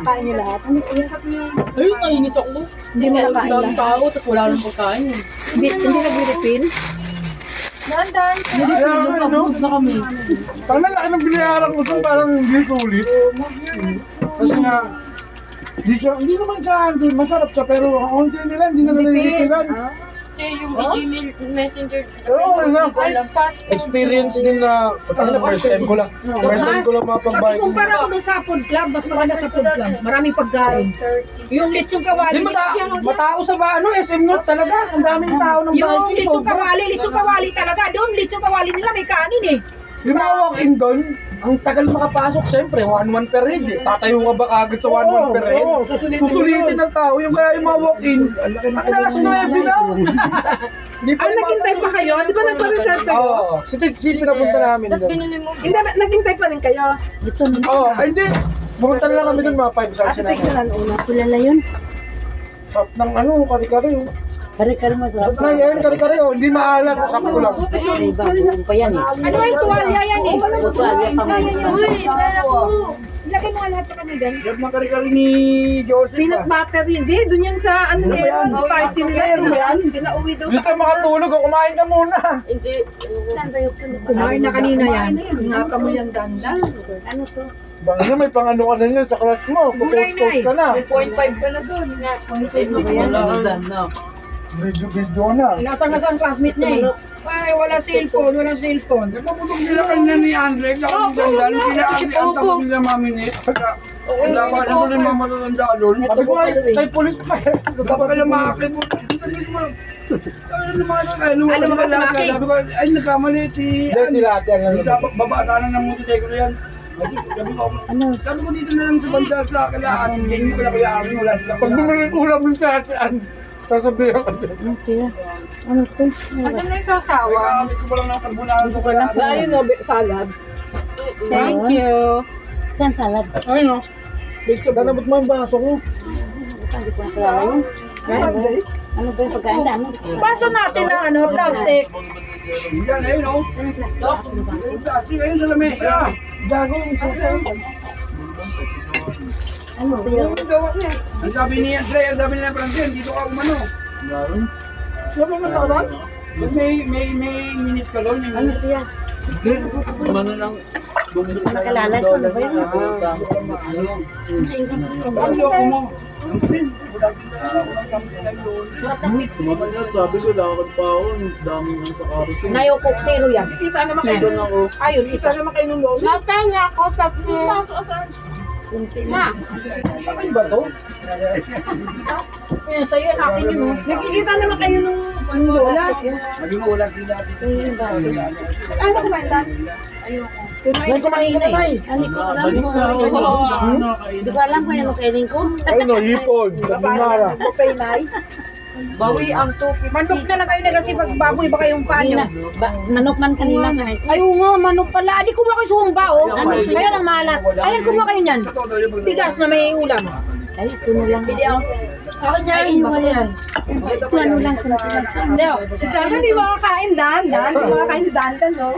Ay, kainis ako. Hindi mo nakain lang. Tao, tapos wala nang pagkain. Hindi nag-refill. Dandan. Kaya ano, Na kami. parang laki ng binayaran ko doon, parang hindi ko ulit. Kasi nga, hindi naman siya, masarap siya, pero ang unti nila, hindi na nalilipilan. Yung Gmail Messenger. Pero okay na. Ay, pass. Experience din na, first time ko lang. First time ko lang mapag-bike. Kumpara ko dun sa food club, mas maganda sa food club. Maraming pagkain. Yung lechong kawali. Di matao sa ba, ano, SM North talaga. Ang daming tao ng Yung biking. lechong kawali talaga. Doon, lechong kawali nila may kanin eh. Yung mga walk-in doon, ang tagal makapasok, siyempre, 1-1 per head eh. Tatayo ka ba kagad sa 1-1 per head? Susulitin ng tao. Yung kaya yung mga walk-in, ang alas 9 na. Di pa Naghintay pa kayo? Di ba nagpa-reserve kayo? Oo. Si Trixie pinapunta namin doon. Hindi, naghintay pa rin kayo. Oo, ay hindi. Pumunta na lang kami doon mga 5 hours Ate na. Trixie na una. Kulala yun. Sarap ng ano, kari-kari. oh. Kare-kare masarap. Sarap na yan, kari-kari. oh. Hindi maalat, sakto lang. Iba, buong pa yan eh. Ano yung tuwalya yan eh? Tuwalya pa may Ilagay mo nga lahat sa kanya dyan. Sarap ng kari-kari ni Joseph. Peanut butter, hindi. Doon yan sa ano Ano ba yan? yun. Party nila yun. Hindi na uwi daw Hindi tayo makatulog, oh. Kumain ka muna. Kumain na kanina yan. Ingatan mo yan, dandan. Ano to? Bang may pang-ano ka na yun sa class mo. Buray na Post-post eh. ka na. 0.5 ka na doon. Video na. Nasang-nasang classmate niya eh. Ay, wala cellphone, walang cellphone. Napaputong nila kanina ni Andre, tsaka si Dandan, kaya ang tapos nila maminit. Wala pa na mo rin mga matatanda doon. Sabi ko ay, tayo polis pa eh. Sa tapos kaya makakit mo. Ano mo kasi nakakit? Sabi ko, ay nagkamali si... Hindi sila ate. Dapat baba sana ng motorcycle na yan. Sabi ko dito na lang sa banda sa kailangan. Hindi ko kaya kaya akin wala sila. Pag bumalik ulam mo sa atin, sasabihan ka din. Okay. Ano to? Maganda yung sasawa. Kaya ko pa lang ng karbonado. Ayun o, salad. Thank you. Saan salad? Ay no. Danabot mo yung baso ko. Hindi ko nakilala yun. Ano ba yung pagkain dami? Baso natin ng ano, plastic. Yan, ayun no. Plastic, ayun sa lamesa. Gago yung susunod. Ano ba yun? Ang sabi ni Andre, ang sabi nila Francine, dito ka umano. Sabi mo to, Ron? May minute ka doon. Ano to yan? Ano lang, bumili tayo Nakalala ng ko, ano dollar ba yun? na Ayoko mo. Sabi ko, lakad pa ako, daming ang sa karo. Nayokok zero yan. Isa naman kayo. Season ako. Ayun, Isa naman kayo ng lolo. Napanga ako, tapos Kunti na. Ano ba to? yun sa'yo, akin yun. oh. Nakikita naman kayo nung lola. Maging wala sila dito. Ano ko ba yan? Ba't kumain ko na Ano ko alam? Balik na ako. Hindi ko alam kung ano kainin ko. Ay no, hipon. Kapinara. Buffet night. Bawi ang 250. Manok na lang kayo na kasi pag baboy ba kayong panyo? Manok man kanina kahit. Ay, oo nga, manok pala. Di kuha kayo sumba, oh. Kaya lang malat. Ayan, kuha kayo niyan. Bigas na may ulam. Ay, ito na lang. Ako niyan, basta yan. Ito ano lang. Kunti lang. Hindi, oh. Si Dandan, di makakain, Dan. Di makakain si Dandan, no?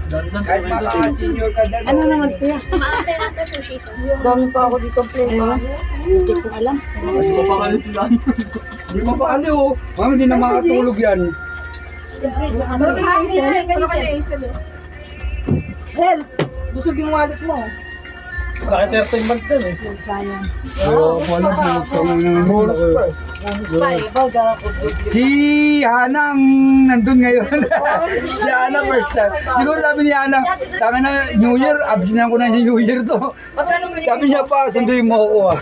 Kahit maka-senior ka dyan. Ano naman kaya? Maasay natin sushi sa. Dami pa ako dito plate. Hindi ko alam. Hindi mo pa oh. Mami, hindi na makatulog yan. Hel, busog yung wallet mo. Bakit 13 months din eh. Sayang. Oo, wala po. Si Hana ang nandun ngayon. Si Hana first time. Siguro sabi ni Hana, taka na New Year, absent ko na yung New Year to. Sabi niya pa, sunduin mo ako ah.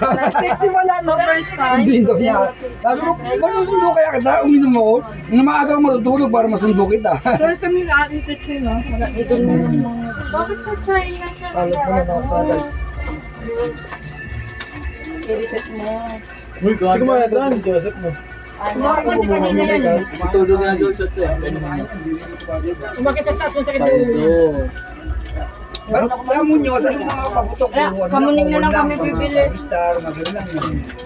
Kasi wala no first time. Sunduin daw niya. Sabi ko, masusundo kaya kita, uminom ako. Nung maaga ako matutulog para masundo kita. First time yung ating teaching, no? Wala ito naman mga... Bakit sa China siya? Alat mo na ako. I-reset mo. Uy, gano'n. Hindi ko mayatan. Joseph mo. Matulog nga doon siya. Umakit ang taas mo sa kanya. Sa Muñoz, ano yung mga paputok? kamuning na lang kami bibili. Star, magano lang.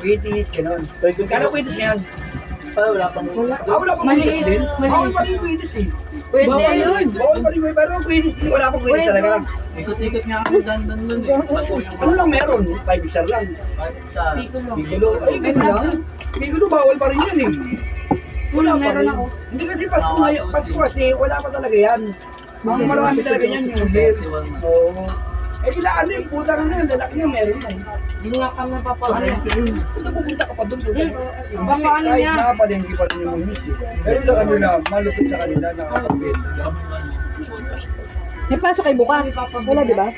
Waities, gano'n. Kano waities na yan? Wala pang Wala pang waities din? Bawal pa rin yung waities eh. Pwede. Bawal pa rin yung pero ang waities, wala pang waities talaga. ikot-ikot nga ako dandan nun eh. Sago yung Ano lang meron? 5 star lang. Bigulo. Ay, ganun lang. Bigulo, bawal pa rin yan eh. Wala pa rin. Hindi kasi Pasko ngayon. Pasko kasi, wala pa talaga yan. Ang marami talaga yan yung beer. Oo. Eh, kailangan na yung puta ka na yan. Lalaki niya, meron na eh. Hindi nga kami papaano. Kung pupunta ka pa doon, Baka ano kahit niya? nakapalengke pa rin yung miss eh. Pero sa kanila, malupit sa kanila, nakakapit. May pasok kay bukas. Wala, di ba?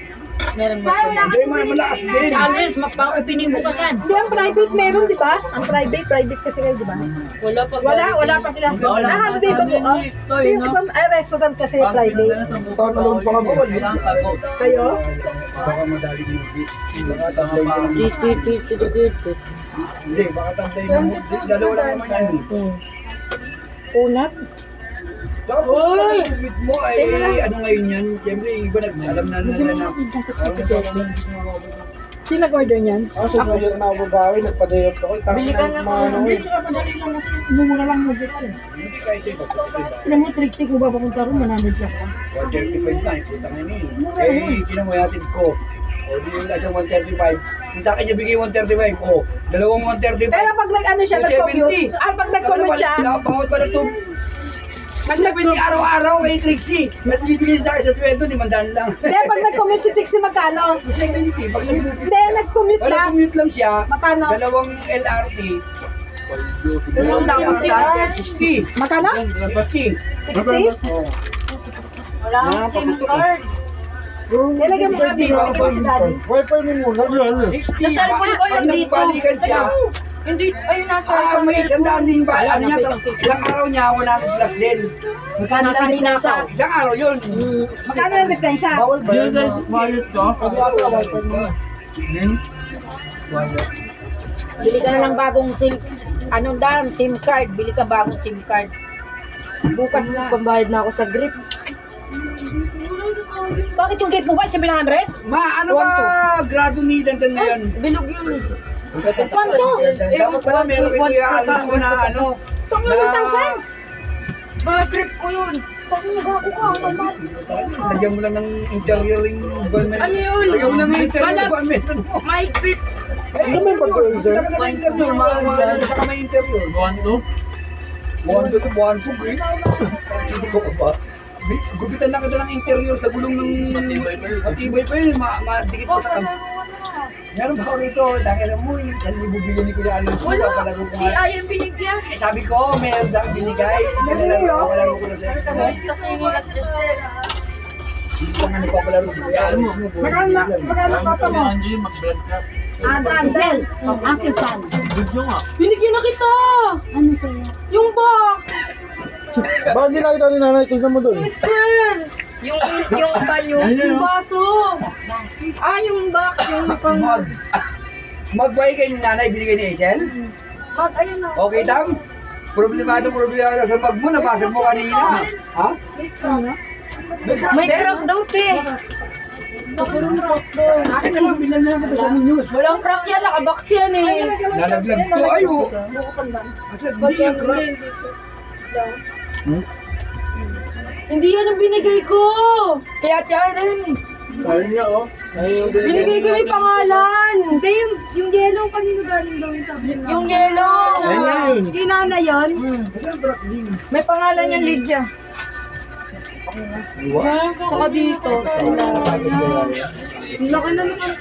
Meron ba? Hindi, malakas din. Andres, mapang-opening bukas yan. Hindi, ang private meron, di ba? Ang private kasi kayo, di ba? Wala pa sila. Ah, hindi ba po? Ay, restaurant kasi private. Start alone pa ka ba? Kayo? Baka madaling mag-beat. Baka tambay mo lang. Hindi, baka tambay mo. Dalawa lang naman yan. Unat? Tapos, yung mo ay ano ngayon yan? Siyempre, iba alam na nila na. Sino nag-order niyan? Ako yung nababawi, nagpa-day off ako. Bili ka na Mumura lang mo dito. Hindi kahit iba. Alam mo, trick ko ba papunta rin? 100 ka pa. 135 na, ikuta nga yun eh. Eh, kinamuhatid ko. O, di yung siyang 135. Kung sa akin niya bigay 135, o, dalawang 135. Pero pag nag-ano siya, nag-commute. Pag nag-commute siya. Bawat pala ito. Pag nag-commute araw-araw, eh, Trixie. Mas bibigyan sa akin sa sweldo, 500 lang. Hindi, pag nag-commute si Trixie, magkano? 70. Pag Hindi, nag-commute Wala lang. commute lang siya, Magkano? dalawang LRT, Dalawang dapat siya. 60. Magkano? 60. 60? Oh. Wala akong SIM card. Nilagyan mo na dito si Daddy. Wi-Fi mo muna. 60. Sa cellphone ko yung Pag dito. nagbalikan siya, Hindi, ayun nasa may isang daan ding ba? Ano niya, isang araw niya, 100 plus din. Magkano sa ninakaw? Isang araw yun. Magkano na nagtan siya? Bawal ba yun? Wallet ko? Bili ka na ng bagong SIM card. Bili ka bagong SIM card. Bukas na. Pambayad na ako sa grip. Bakit yung grade mo ba? 700? Ma, ano ba grado ni Dandan ngayon? bilog yun. Kwanto? Dapat pala meron ito yung alam ko na ano. Na, Bad trip ko yun. lagyan mo lang ng interior yung government. Ano yun? Lagyan mo lang ng interior Balat. yung government. My trip. Ano may pag-order? Saka may interior, saka may interior. Buwan to, great. Hindi ko ba? Gupitan na kita ng interior sa gulong ng matibay pa yun, madikit pa sa meron ba ako rito? Dahil alam mo, yan ibubigyan ni Kuya Alis. Wala. Si Ayang binigyan. Eh, sabi ko, meron daw binigay. Papalaro ko na sa Wait kasi yung adjuster. Hindi ko nga nagpapalaro si Kuya Alis. Magkano papa mo? Cancel. Akin fan. Binigyan na kita. Ano sa'yo? Yung box. Bakit hindi nakita ni nanay? Tignan mo doon. Square. Yung banyo. Yung baso. Yung box. Yung pang... Magway kayo ni nanay, binigay ni Hazel? Ayun na. Okay, Tam? Problemado sa mag mo, nabasa mo kanina. Ha? May crack daw, te. Akin naman, bilan na lang ito sa news. Walang crack yan. Nakabox yan eh. Nalaglag ko, ayo. Kasi hindi yung crack. Hindi yan ang binigay ko. Kaya tiyan rin. Ayun niya, oh. Binigay ko may pangalan. Hindi, yung yellow kanino galing daw yung sabi na. Yung yellow. Ayun na yun. Kinana yun? May pangalan yan, Lydia. Saka dito. Laki na naman.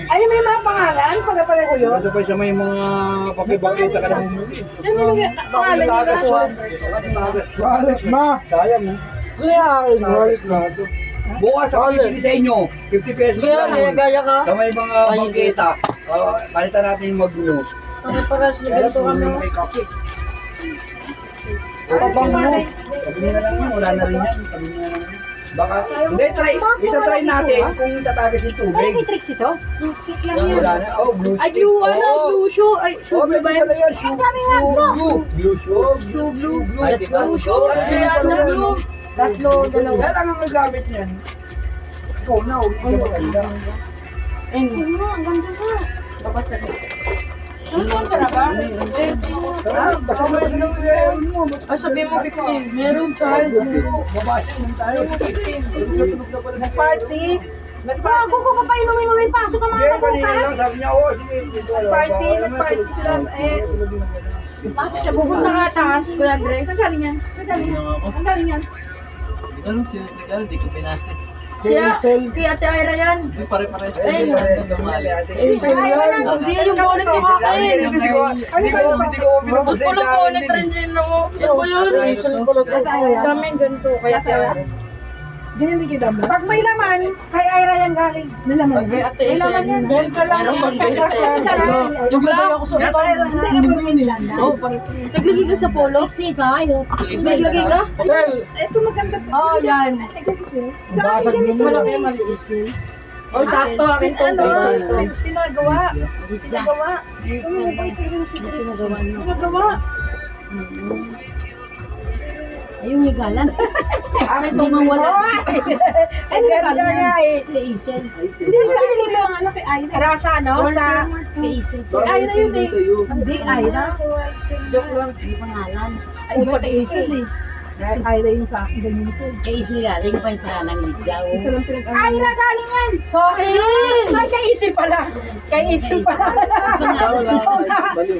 Ay, may mga pangalan? Pagka-pare ko yun? Ano pa siya may mga pakibakita ka lang. Ano yung pangalan nila? Balik na. Sayang, eh. Kaya, balik na. Bukas ako bibili sa inyo. 50 pesos lang. Gaya ka. Sa may mga bangketa. Palitan natin yung magulo. Paras na ganito kami. May kape. Sabi niya na lang yan, wala na rin yan. Sabi niya na lang yan. Baka, hindi, try natin kung tatagas yung Ano tubig. may tricks ito? Cake lang yan. Wala na, blue Ay, blue, ano, blue shoe. Ay, shoe Oh, blue ba yan? yan, shoe blue. Blue shoe. Shoe blue. Blue shoe. Blue. Tatlo, dalawa. Kaya lang ang magamit niyan. Ikaw na, huwag ka maganda. Ayun mo, ang ganda ka. Babasa dito. Ano ka na ba? Basta mo lang yung mo. Ay, sabihin mo 15. Meron pa. Babasa yung tayo. Party. Bago ko pa pa inumin, pasok ka Hindi, mga kanina kabuka. lang, sabi niya, oh, sige. Party sila. Pasok siya, pupunta ka taas, Kuya Andre. Saan galing yan? Saan galing yan? Saan galing yan? Anong sinitigal? Di ko pinasok. Siya, kay Ate Ira yan. Hindi pare-pares. Ayun. Hindi yung bonnet yung akin. Hindi ko pinapasay Walang sa bonnet rin din ako. Ano ba yun? Sa amin ganito. Kaya Ate Ira. Pag may laman, kay Ira yan galing. May laman. Kay Ate Ira yan. Meron pang ganito. Yung ba ako sa Naglagay ka sa polo? Si tayo. Naglagay ka? Sel, Ito maganda. Oh, yan. basag mo mo. Malaki maliit. Oh, sakto akin to. Pinagawa. Pinagawa. Ayun yung galan. Akin to mawala. Ang ganda nga eh. Kay Isel. Hindi ko pinili ko ang ano kay Ira. Rasa ano? Sa kay Isel. Kay Ira yun eh. Hindi Ira. Joke lang. Hindi pangalan. Ay, iba kay Isel eh. Ira yung sa akin. Ganito. Kay Isel galing pa yung pangalan ng Lidyaw. Ira galing yan. Sorry. Ay, kay Isel pala. Kay Isel pala.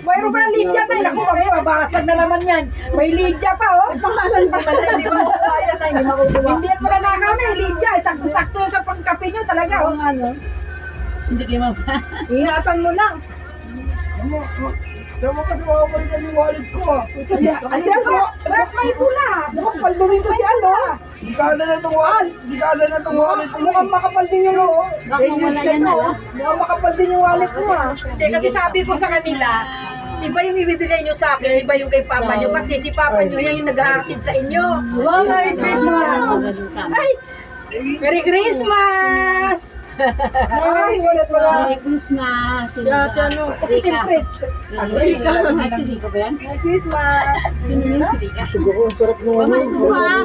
Mayroon pa ng Lydia tayo. Naku, mababasag na naman yan. May Lydia pa, oh. Pangalan pa pala. Hindi mo kaya tayo. Hindi makukuha. Hindi yan pala na kami, Lydia. Sakto-sakto sa pangkape nyo talaga, oh. Hindi kayo mapa. Ingatan mo lang. Sama ka sa mga balikan yung wallet ko, ah. Si ano? May pula. Mukhang paldo rin to si ano. Dekada na itong wallet. Dekada na itong wallet ko. Mukhang makapal din yung oh. Wala yan na lang. Mukhang makapal din yung wallet mo, ah. Kasi sabi ko sa kanila, iba yung ibibigay nyo sa akin, iba yung kay Papa nyo. Kasi si Papa nyo yan yung nag-aakit sa inyo. Wow, Merry Christmas! Ay! Merry Christmas! Ay, wala pala. Merry Christmas. Si ate ano? Kasi siyempre, Rika. Si Rico ba yan? Merry Christmas! Si Rika. Siguro ang sarap ng ano. Mas ko ha.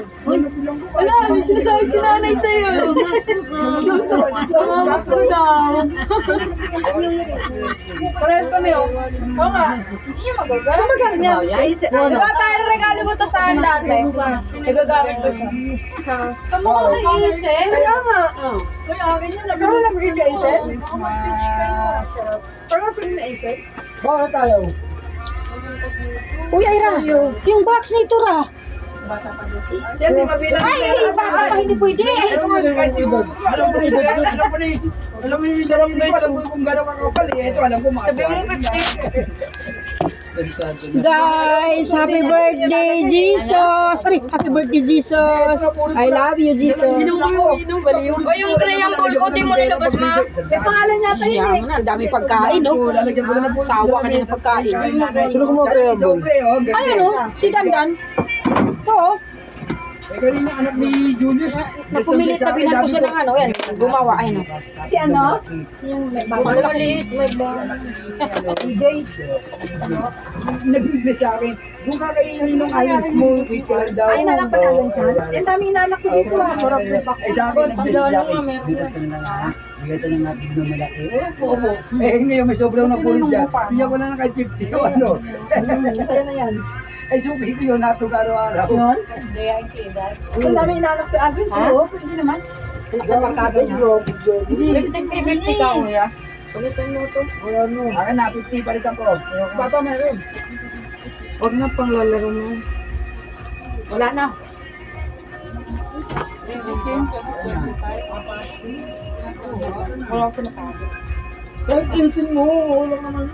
Wala, may sinasabi si nanay sa'yo. Mas ko daw. Parehas kami, oh. Oo nga. Hindi nyo magagawa. Magagamit niya. Diba tayo regalo mo to sa akin dati? Nagagamit ko siya. Kamukha kay Isel. Kaya nga. Kaya akin yun. Pero nabigay kay Isel? Pero nabigay na Isel? Bakit tayo? Uy, Ira, yung box nito ra. Yan, di mabilang. Ay, baka pa hindi pwede. Alam mo yung sarap guys. Alam mo kung gano'n kakapal eh. Ito, alam ko mga. Sabi mo 50. Guys, happy birthday, Jesus! Sorry, happy birthday, Jesus! I love you, Jesus! O yung triangle ko, di mo nilabas, ma. May pangalan yata yun eh. Ang dami pagkain, no? Sawa ka din ng pagkain. Sino kumuha kaya Bon? Ayun, no? Si Dandan. Ito, oh. Eh, kanina anak ni Julius. Napumilit na binan ko siya ng ano, yan. Gumawa, ayun, no? Si ano? Maliit, may Nag-business sa akin. Doon ka kayo yung ayos mo. Wait ka lang daw. Ay, nanak pa namin siya. Ang dami inanak ko dito. Sarap na pa. Eh, sa akin, nag-business sa akin. Bigas ka na lang ha. Bigay ka na natin ng malaki. Opo. Eh, ngayon may sobrang na pulot dyan. Bigyan ko na lang kahit 50 o ano. Kaya na yan. Ay, suki ko yun, natog araw-araw. Yun? Kaya ang kidat. Ang dami inanak si Alvin. Oo, pwede naman. Nakaparkado niya. Hindi. 50-50 ka, kuya. Palitan mo ito. Akin na, 50 palitan ko. Papa meron. Huwag na pang lalaro mo. Wala na. Wala ko sinasabi. Kahit 18 mo, wala naman.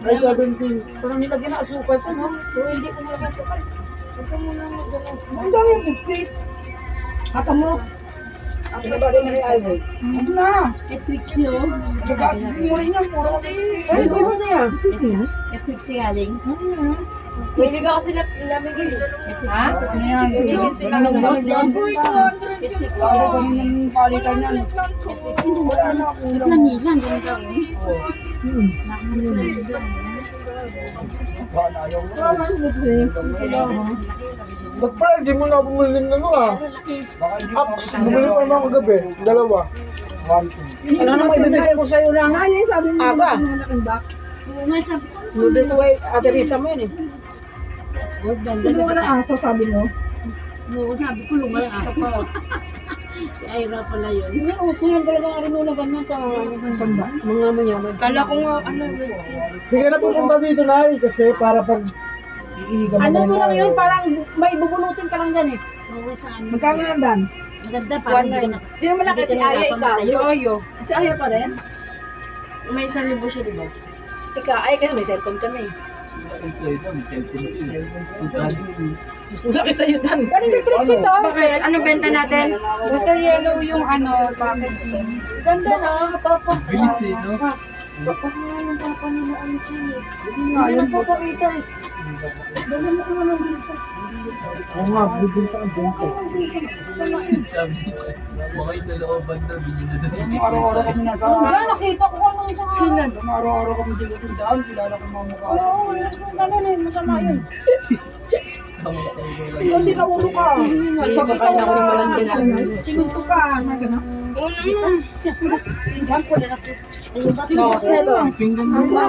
Ay, 17. Parang nilagyan na asukal ko, no? Pero hindi ko malagay sukal. Huwag ka muna mag-galas. Ang dami yung 50. Hapa mo. Ako na ba rin na rin Ano na? Netflix yun. Mo rin yan, puro kami. Ay, di ba na yan? Netflix galing. Pwede ka kasi lamigin. Ha? Ano yan? Lamigin sila ng Uy, 200 Netflix. Wala kami ng palitan yan. Wala na ako. Nanilang, ganda ko. Ba't pa, hindi mo na bumili ng ano ah. Apps, bumili pa naman ako gabi. Dalawa. Ano naman ibibigay ko sa'yo na nga yun? Sabi mo Aga. Oo nga, sabi ko. Noodle ko ay Ate Risa mo yun eh. Sino ka ng aso sabi mo? Oo, sabi ko, lumalang aso. Si Ira pala yun. Hindi, uso yan talaga nga rin nung ganyan sa Mga mayaman. Kala ko nga, ano, Hindi ka na pupunta dito na kasi para pag iiga mo Ano na mo lang yung yun? Parang may bubunutin ka lang dyan eh. Oo, saan? Magkano yan, Dan? Maganda, parang hindi ka na. Sino malaki si Aya, ikaw? si Oyo. Si Aya pa rin? May 1,000 siya, di ba? Ikaw, ay kasi may cellphone kami. Laki sa'yo, Dan. Galing kay Trix ito. Bakit? Ano benta natin? Basta yellow yung ano, packaging. Ganda na, papa. Bilis eh, no? Baka nga yung papa nila ano siya eh. Hindi na papakita eh. Oo nga, bibili ka ng bungko. Sabi niya, mga isa looban na, binili na doon. Araw-araw kami nasa... Wala, nakita ko kung ano sila. Araw-araw kami dito daan, kilala ko mga mukha. Oo, ganun eh, masama yun. Tama tayo lang. Ikaw sinaulo ka. Sabi-saw ka. Sinuto ka. Bawas na ito. Pinggan mo ba?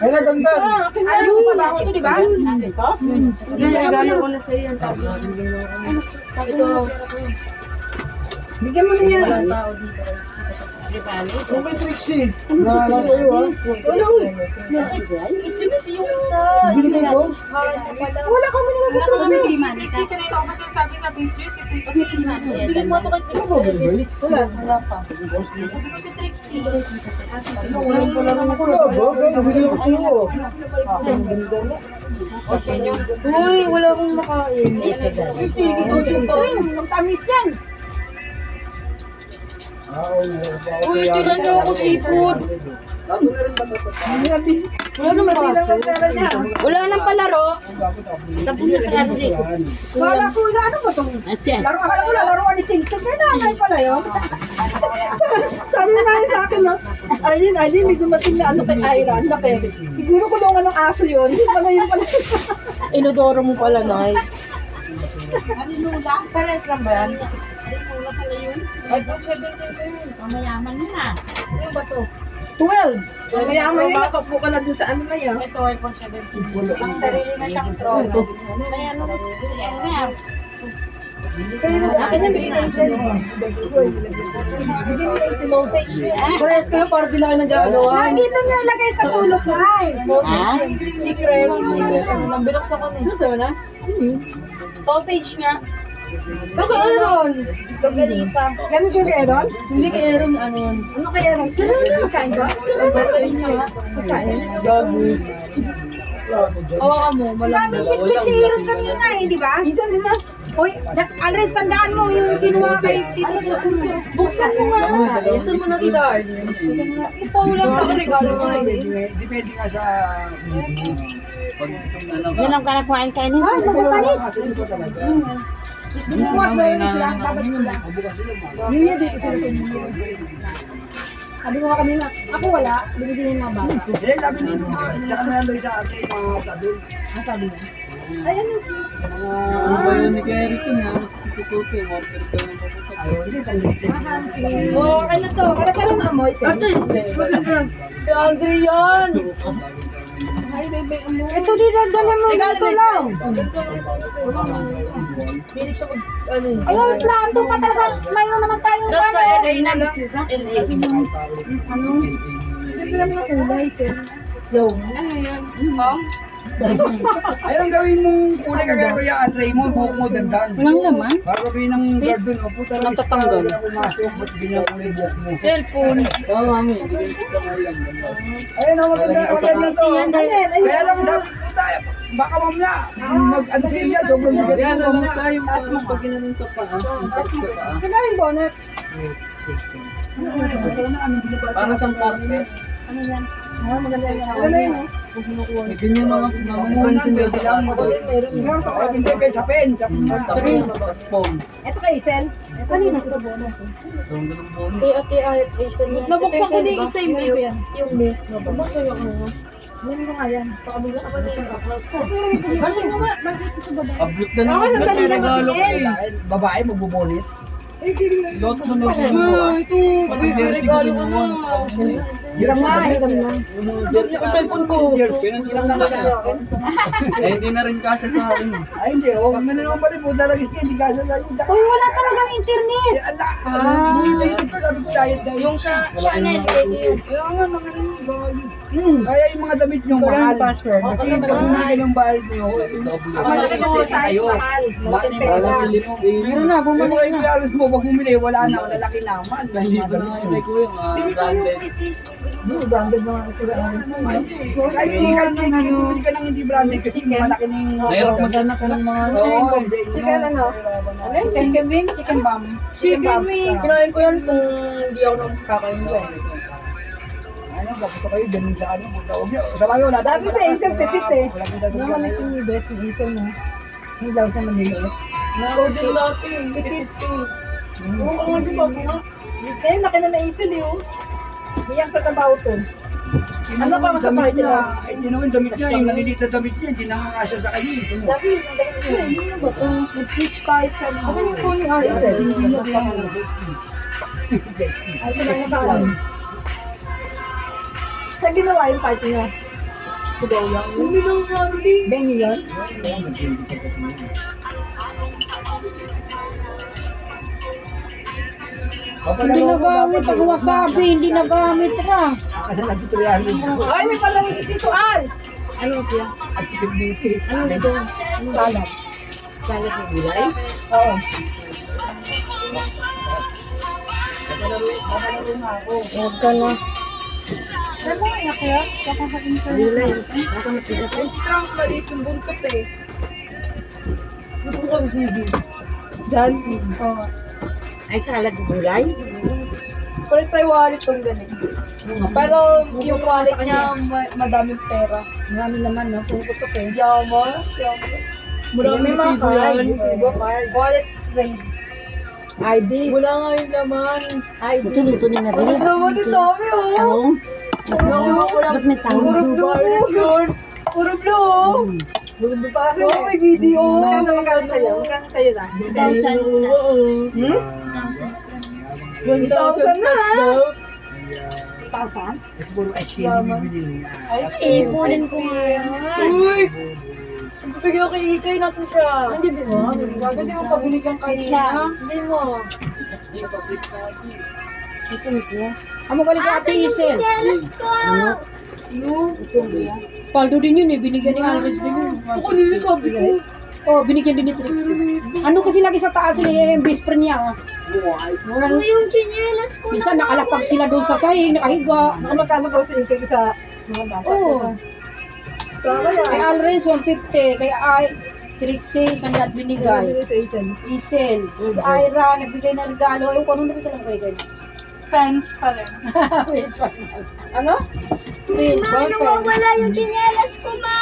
Ay, naganda. Ayaw ko pa ba ako ito, di ba? Regalo ko na sa'yo yan. Sabi ito. Bigyan mo na yan. Walang tao dito. Yung kay Trixie, na nasa iyo ah. Wala, uy. Fix yung isa. Binigay ko. Wala kami nagagatra kami. Si kanina ako basta sabi sa picture, si Trixie. Bigyan mo ito kay Trixie. Wala pa. Wala pala naman ko na ba? Binigay ko sa'yo. Uy, wala akong makain. Sige, ang tamis yan. Uy, tinan niyo ako seafood. Wala naman kaso. Wala nang palaro. Tapos na pala rin. Wala ko na ano ba itong At siya. laro? Akala ko laruan ni Ching Ching. Kaya nanay pala yun. Sabi na sa akin, no? Aileen, may dumating na ano kay Ira. Ang laki. Siguro kulungan ng aso yun. Hindi pala yun pala. Inodoro mo pala, Nay. Arinula. Pares lang ba yan? Arinula pala yun. Ay, 17 ko yun. Mamayaman mo na. Ano ba to? 12. Mayaman yun. Nakapo ka na dun sa ano na yan. Ito, iPhone 17. Ang sarili na siyang troll. May ano, ano yan? Akin na bigyan si Mosage. Pares kayo, para din na kayo nagagawa. Dito niya ilagay sa tulog na. Secret. Nang binuksan ko na. Ano sabi na? Sausage nga. Baka Aaron. Gagalisa. Ganun yung kay Aaron? Hindi kay Aaron, ano yun? Ano kay Aaron? Kain ba? Gagalisa nga. Kain. Hawakan mo, malamig. Kitchen si Aaron kanina eh, di ba? Hindi na. Hoy, Andres, tandaan mo yung kinuha kay Tito. Buksan mo nga. Buksan mo na, Tita Arlene. Ito lang sa regalo mo. Depende nga sa... Pag ano ka, Yan ang kanakuhaan kainin. Ay, magpapanis. ano may nananaw yun. Yun yun, di isa rin. Sabi mo ka kanina, ako wala, binibigyan yung mga bata. Eh, sabi nito nga, tsaka na nandun sa atin, mga tabi. Ang sabi niya. Ay, ano? Ano ba yun ni Kerriton ha? Tututi, water ka ng paputok. Ayaw, hindi, tabi. Oo, okay na to. Para pa rin amoy. Ate, Si Andre yan. Ito din, dala mo dito lang. Pinig siya mag, ano eh. Ayun, plato pa talaga. Mayroon naman tayong That's sa ano. LA na lang. LA. Ay, ang gawin mong kulay kagaya ko yung Raymond, buhok mo dandan. Walang laman. Para gawin ng guard dun, o puta lang. Natatanggal. Pumasok, ba't ganyan kulay buhok mo? Cellphone. Oo, mami. Ayun, maganda to. Kaya lang sabi ko tayo, baka mamaya, mag-ano siya yan, sobrang bigat Kaya mo naman mamaya. tayo mas mo pag ginanong sa paa. Kaya yung bonnet. Para siyang carpet. Maganda yun. Ganyan mga Unang pwede lang mo. Hindi, kaya sa pen, sa pen na. Tapos foam. Ito kay Isel. Kanina ito bonnet. Yung ganun bono. Kay Ate Ayat Asian. Nabuksan ko din isa yung milk. Yung milk. Nabuksan yung ano. Ganun ko nga yan. Pakabila ka ba din? Ablot na naman. Ba't may regalo ko eh? Babae, magbubonit. Lot mo na yung Ito, regalo ko na. Hirap nga, Yung cellphone ko. Pinasulat sa akin. Eh, hindi na rin kasya sa akin. Ay, hindi, oh. Ganun naman pa rin po, talaga siya, hindi kasi sa yung Uy, wala talagang internet. Bumibili ko, sabi ko, diet. Yung sa Chanel, yun. Kaya nga, mga kaya yung mga damit nyo, mahal. Kasi pag bumili ng bahal nyo, kayo. Meron na, bumili na. Yung alos mo, pag bumili, wala na, lalaki naman. Sa libo na nga yung kuya, mga branded. Kahit hindi ka bumili ka ng hindi branded kasi malaki na yung... Mayroon maghanap ka ng mga Oo, Chicken ano? Ano yun? Chicken wing? Chicken bomb? Chicken wing. Kinain ko yan kung hindi ako nakakain ko. ano, bakit kayo, ganun sa ano, tawag nyo. Sa bayo, wala. Dati sa Isel, petit eh. Naman ito yung best ng Isel mo. Hindi daw sa Manila. Ikaw din dati. Petit. Oo, nga di ba? Eh, laki na na Isel eh. Oh. Iyang sa tabaw to. Ano pa sa party niya? Hindi naman damit niya, yung nalilita damit niya, hindi nakakasya sa kanya. Dati, hindi na ba ito? Nag-switch tayo sa... Ako yung phone ni Isel. Ay, ito lang nakalaan. Saan ginawa yung party niya? Kudaw lang. Bumi ng Harley. Benny yun? Hindi nagamit ang wasabi, hindi nagamit ka. Kasi nag-tutorial rin. Ay, may pala ni si Tito Al! Ano siya? At si Pinditi. Ano ito? Salad. Salat ng gulay? Oo. Huwag ka na. Saan mo nga kaya? Kakahain ka Gulay. Trunk maliit yung buntot eh. Diyan? Oo. Ay, salad ng gulay? Pares tayo wallet pang galing. Pero yung wallet niya madaming pera. Marami naman, no? Kung kutok eh. Yaman. May mga card. Wallet ring. ID. Wala nga yun naman. ID. Luto ni Ano naman yung dami oh. Ba't may Puro blue yun. Puro blue. Gusto pa rin. Oh, may video. Magkano sa'yo? Magkano sa'yo na? 1,000 na. 1,000? Kasi puro ice candy bibili niya. Ay, ibulin ko yan. Uy! Bigyan ko kay Ikay natin siya. Hindi mo? Hindi mo pabili kang kanina. Hindi mo. Amo ka sa Ate Isel. No? Paldo din yun eh, binigyan ni Alves din yun. Ako nila sabi ko. Oh, binigyan din ni Trixie. Ano kasi lagi sa taas niya yung best friend niya. Yung chinelas ko. Minsan nakalapag sila doon sa sahig, nakahiga. Magkano ba sa ikay sa mga bata? Oo. Kay Alres, 150. Kay Trixie, isang lahat binigay. Sa Isel. Isel, si Ira, nagbigay ng regalo. Ewan ko, ano na lang kayo? Fans pa rin. Ano? Nawawala yung chinelas ko, ma!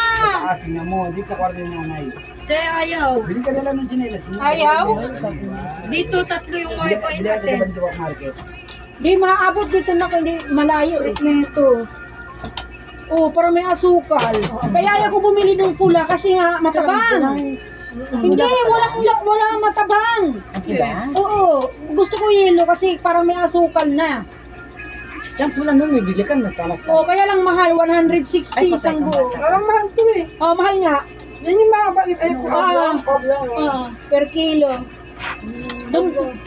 Taas, tingnan mo, di sa kwarto yung nanay. Kaya ayaw. Bili ka na lang ng chinelas mo. Ayaw? Dito tatlo yung Bili wifi bili ka sa natin. Bantuak Market. Di maaabot dito na, hindi malayo eh. Neto. Oo, para may asukal. Kaya ayaw ko bumili ng pula kasi nga matabang. Hindi, walang matabang. Okay ba? Oo, gusto ko yelo kasi parang may asukal na. Yung pula nun, may bili ka, nagkalat ka. Oh, kaya lang mahal, 160 isang buo. Parang mahal to eh. Oh, mahal nga. Yan yung mga balit. Ay, Per kilo.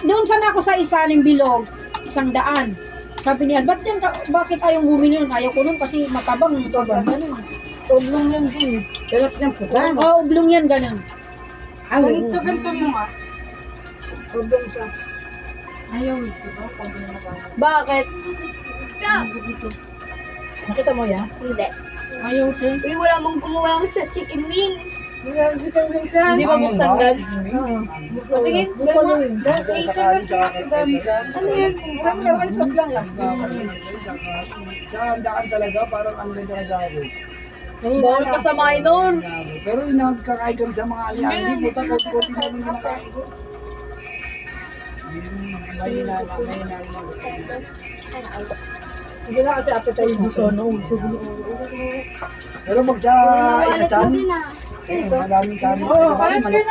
Doon sana ako sa isa ng bilog, 100. Sabi niya, bakit ayong bumili nun? Ayaw ko nun kasi matabang. Ganun. Sobrang yan din. Pero yung puta. Oh, ublong yan, ganun. Ganito mo nga. Bakit? Nakita mo yan? Hindi. Ayaw, te. Uy, wala mong gumawa sa chicken wing. Hindi ba buksan gan? Patingin. Ano yan? Daan talaga, parang ano rin talaga ako. Bawal pa sa minor. Pero yung nagkakain kami sa mga alihandi, buta konti-konti namin kinakain ko. May Hindi na kasi ate tayo gusto. Pero pag sa inasan, madaming kanin. alas kayo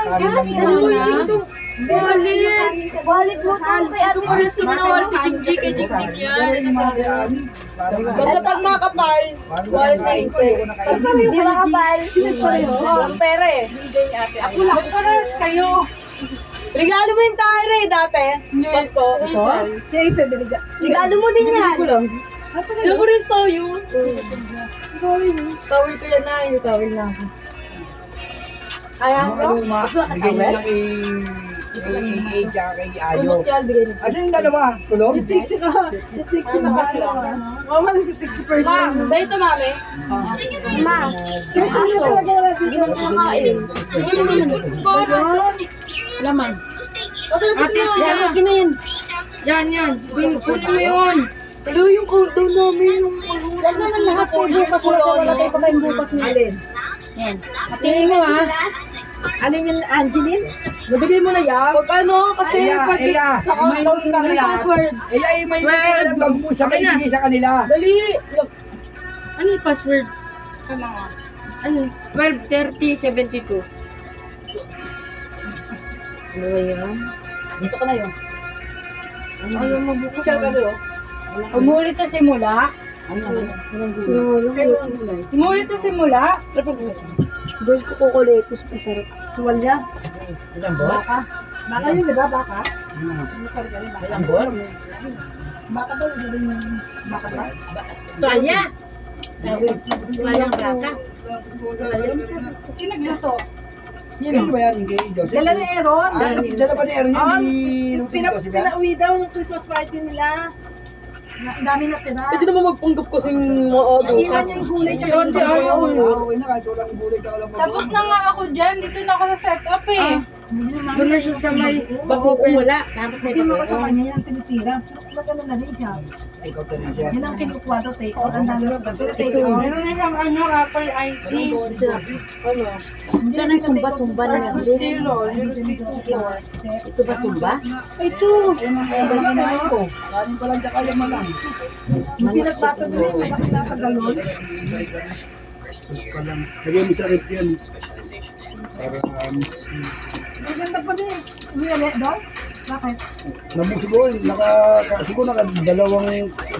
ng Wallet mo tayo kay ate. Tumalas naman ang wallet ni Jingjing kay Jingjing yan. Basta pag nakapal, wallet na isa. Di ba kapal? ang pera eh. Magparas kayo. Regalo mo yung tire eh dati. Pasko. Siya isa binigyan. Regalo mo din yan. Diyan mo rin tayo. Tawil ko yan na. Yung tawil na ako. Ayan ko? Bigay niyo lang kay tsaka kay Ayo. Kumot yan, bigay niyo. Asan yung dalawa? Tulog? Si Tixi na kaya. Mama si Tixi first. Ma, dahito mami. Ma, Hindi man kumakain. Laman. Ate, Yan, okay na yan. Yan. Kunin mo yun. Hello, yung countdown namin. Yan naman lahat po bukas. Wala sa wala tayo pagkain bukas ni Alin. Yan. Patingin mo ha. Alin yung Angeline? Nabigay mo na yan? Pag ano, kasi pag sa countdown ka, may password. May nag mo sa kaibigay sa kanila. Dali! Ano yung password? Ano? 123072. Ano ba yan? Dito ka na yun. Ayaw mabukas. Siya ka doon. Umulit sa simula. Umulit sa simula. Gusto ko kukulitos pa sarap. Tuwalya. Ilan ba? Baka yun, di ba? Baka? Ilan ba? Baka daw, hindi rin yung baka ba? Tuwalya! Walang baka. Sino nagluto? Yan ba yan? Yung kay Joseph? Dala ni Aaron. Dala pa ni Aaron yun. Ah, Niluto ni Joseph yan? Pinauwi daw ng Christmas party nila. Ang dami na tira. Pwede naman magpanggap kasing maaga. Iwan niya yung gulay sa Ate, ayaw. Okay na, kahit walang gulay ka walang Tapos na nga ako dyan. Dito na ako sa setup eh. Doon na siya sa may pag-upula. Kasi mo ko sa kanya, yan ang tinitira. Nagano na rin siya. Take out na rin siya. Yan ang kinukuha to take out. Ang dami na take out. Meron na siyang ano, Apple ID. Saan ang sumba-sumba na yan? Estilo. Ito ba sumba? Ito. Ayun ang kailangan ko. Kanin pa lang tsaka yung malang. Hindi nagbato na rin. Bakit nakagalon? Lagyan mo sa rep yan. Ang ganda pa din. Uwi ulit doon? Bakit? Siguro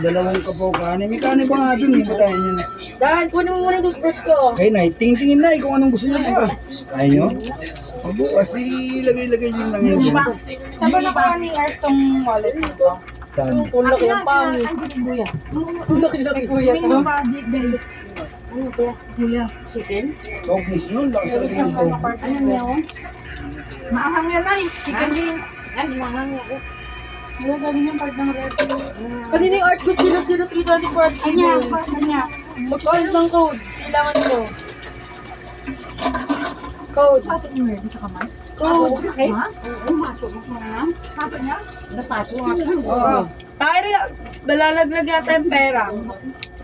dalawang kapaw kanin. May kanin pa nga dun, batayan yun. Dahil kunin mo muna yung toothbrush ko. Okay na, tingin na kung anong gusto niyo. Ayaw nyo? Kasi lagay yun lang yun. Saan ba nakuha ni Art tong wallet nito? Saan? Kung laki ang pangit. Kuya. Kung laki kuya May to. mga babe. Ano kuya? Kuya. Dogfish yun, lakas talaga yung dog. Ano niya oh? Maahang yan ay. Chicken wings. Wala galing yung card ng red. Kanina yung art gusto nila 0324 at Kanya, email. kanya. Mag-call ng code. Kailangan ko. Code. Pasok mo yun sa kamay. Code. Okay? Oo, masok mo na. Pasok niya? Napasok nga. Oo. Tayo, balalaglag yata yung pera.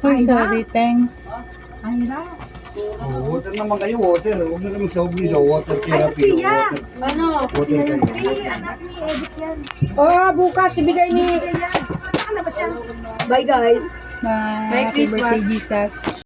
Sorry, thanks. Ay na. Water naman kayo, water. Huwag na naman sa water therapy. Water. Ano? Water kayo. Anak ni Edith yan. Oh, bukas ibigay ni Ano ba siya? Bye guys. Merry Christmas. Jesus.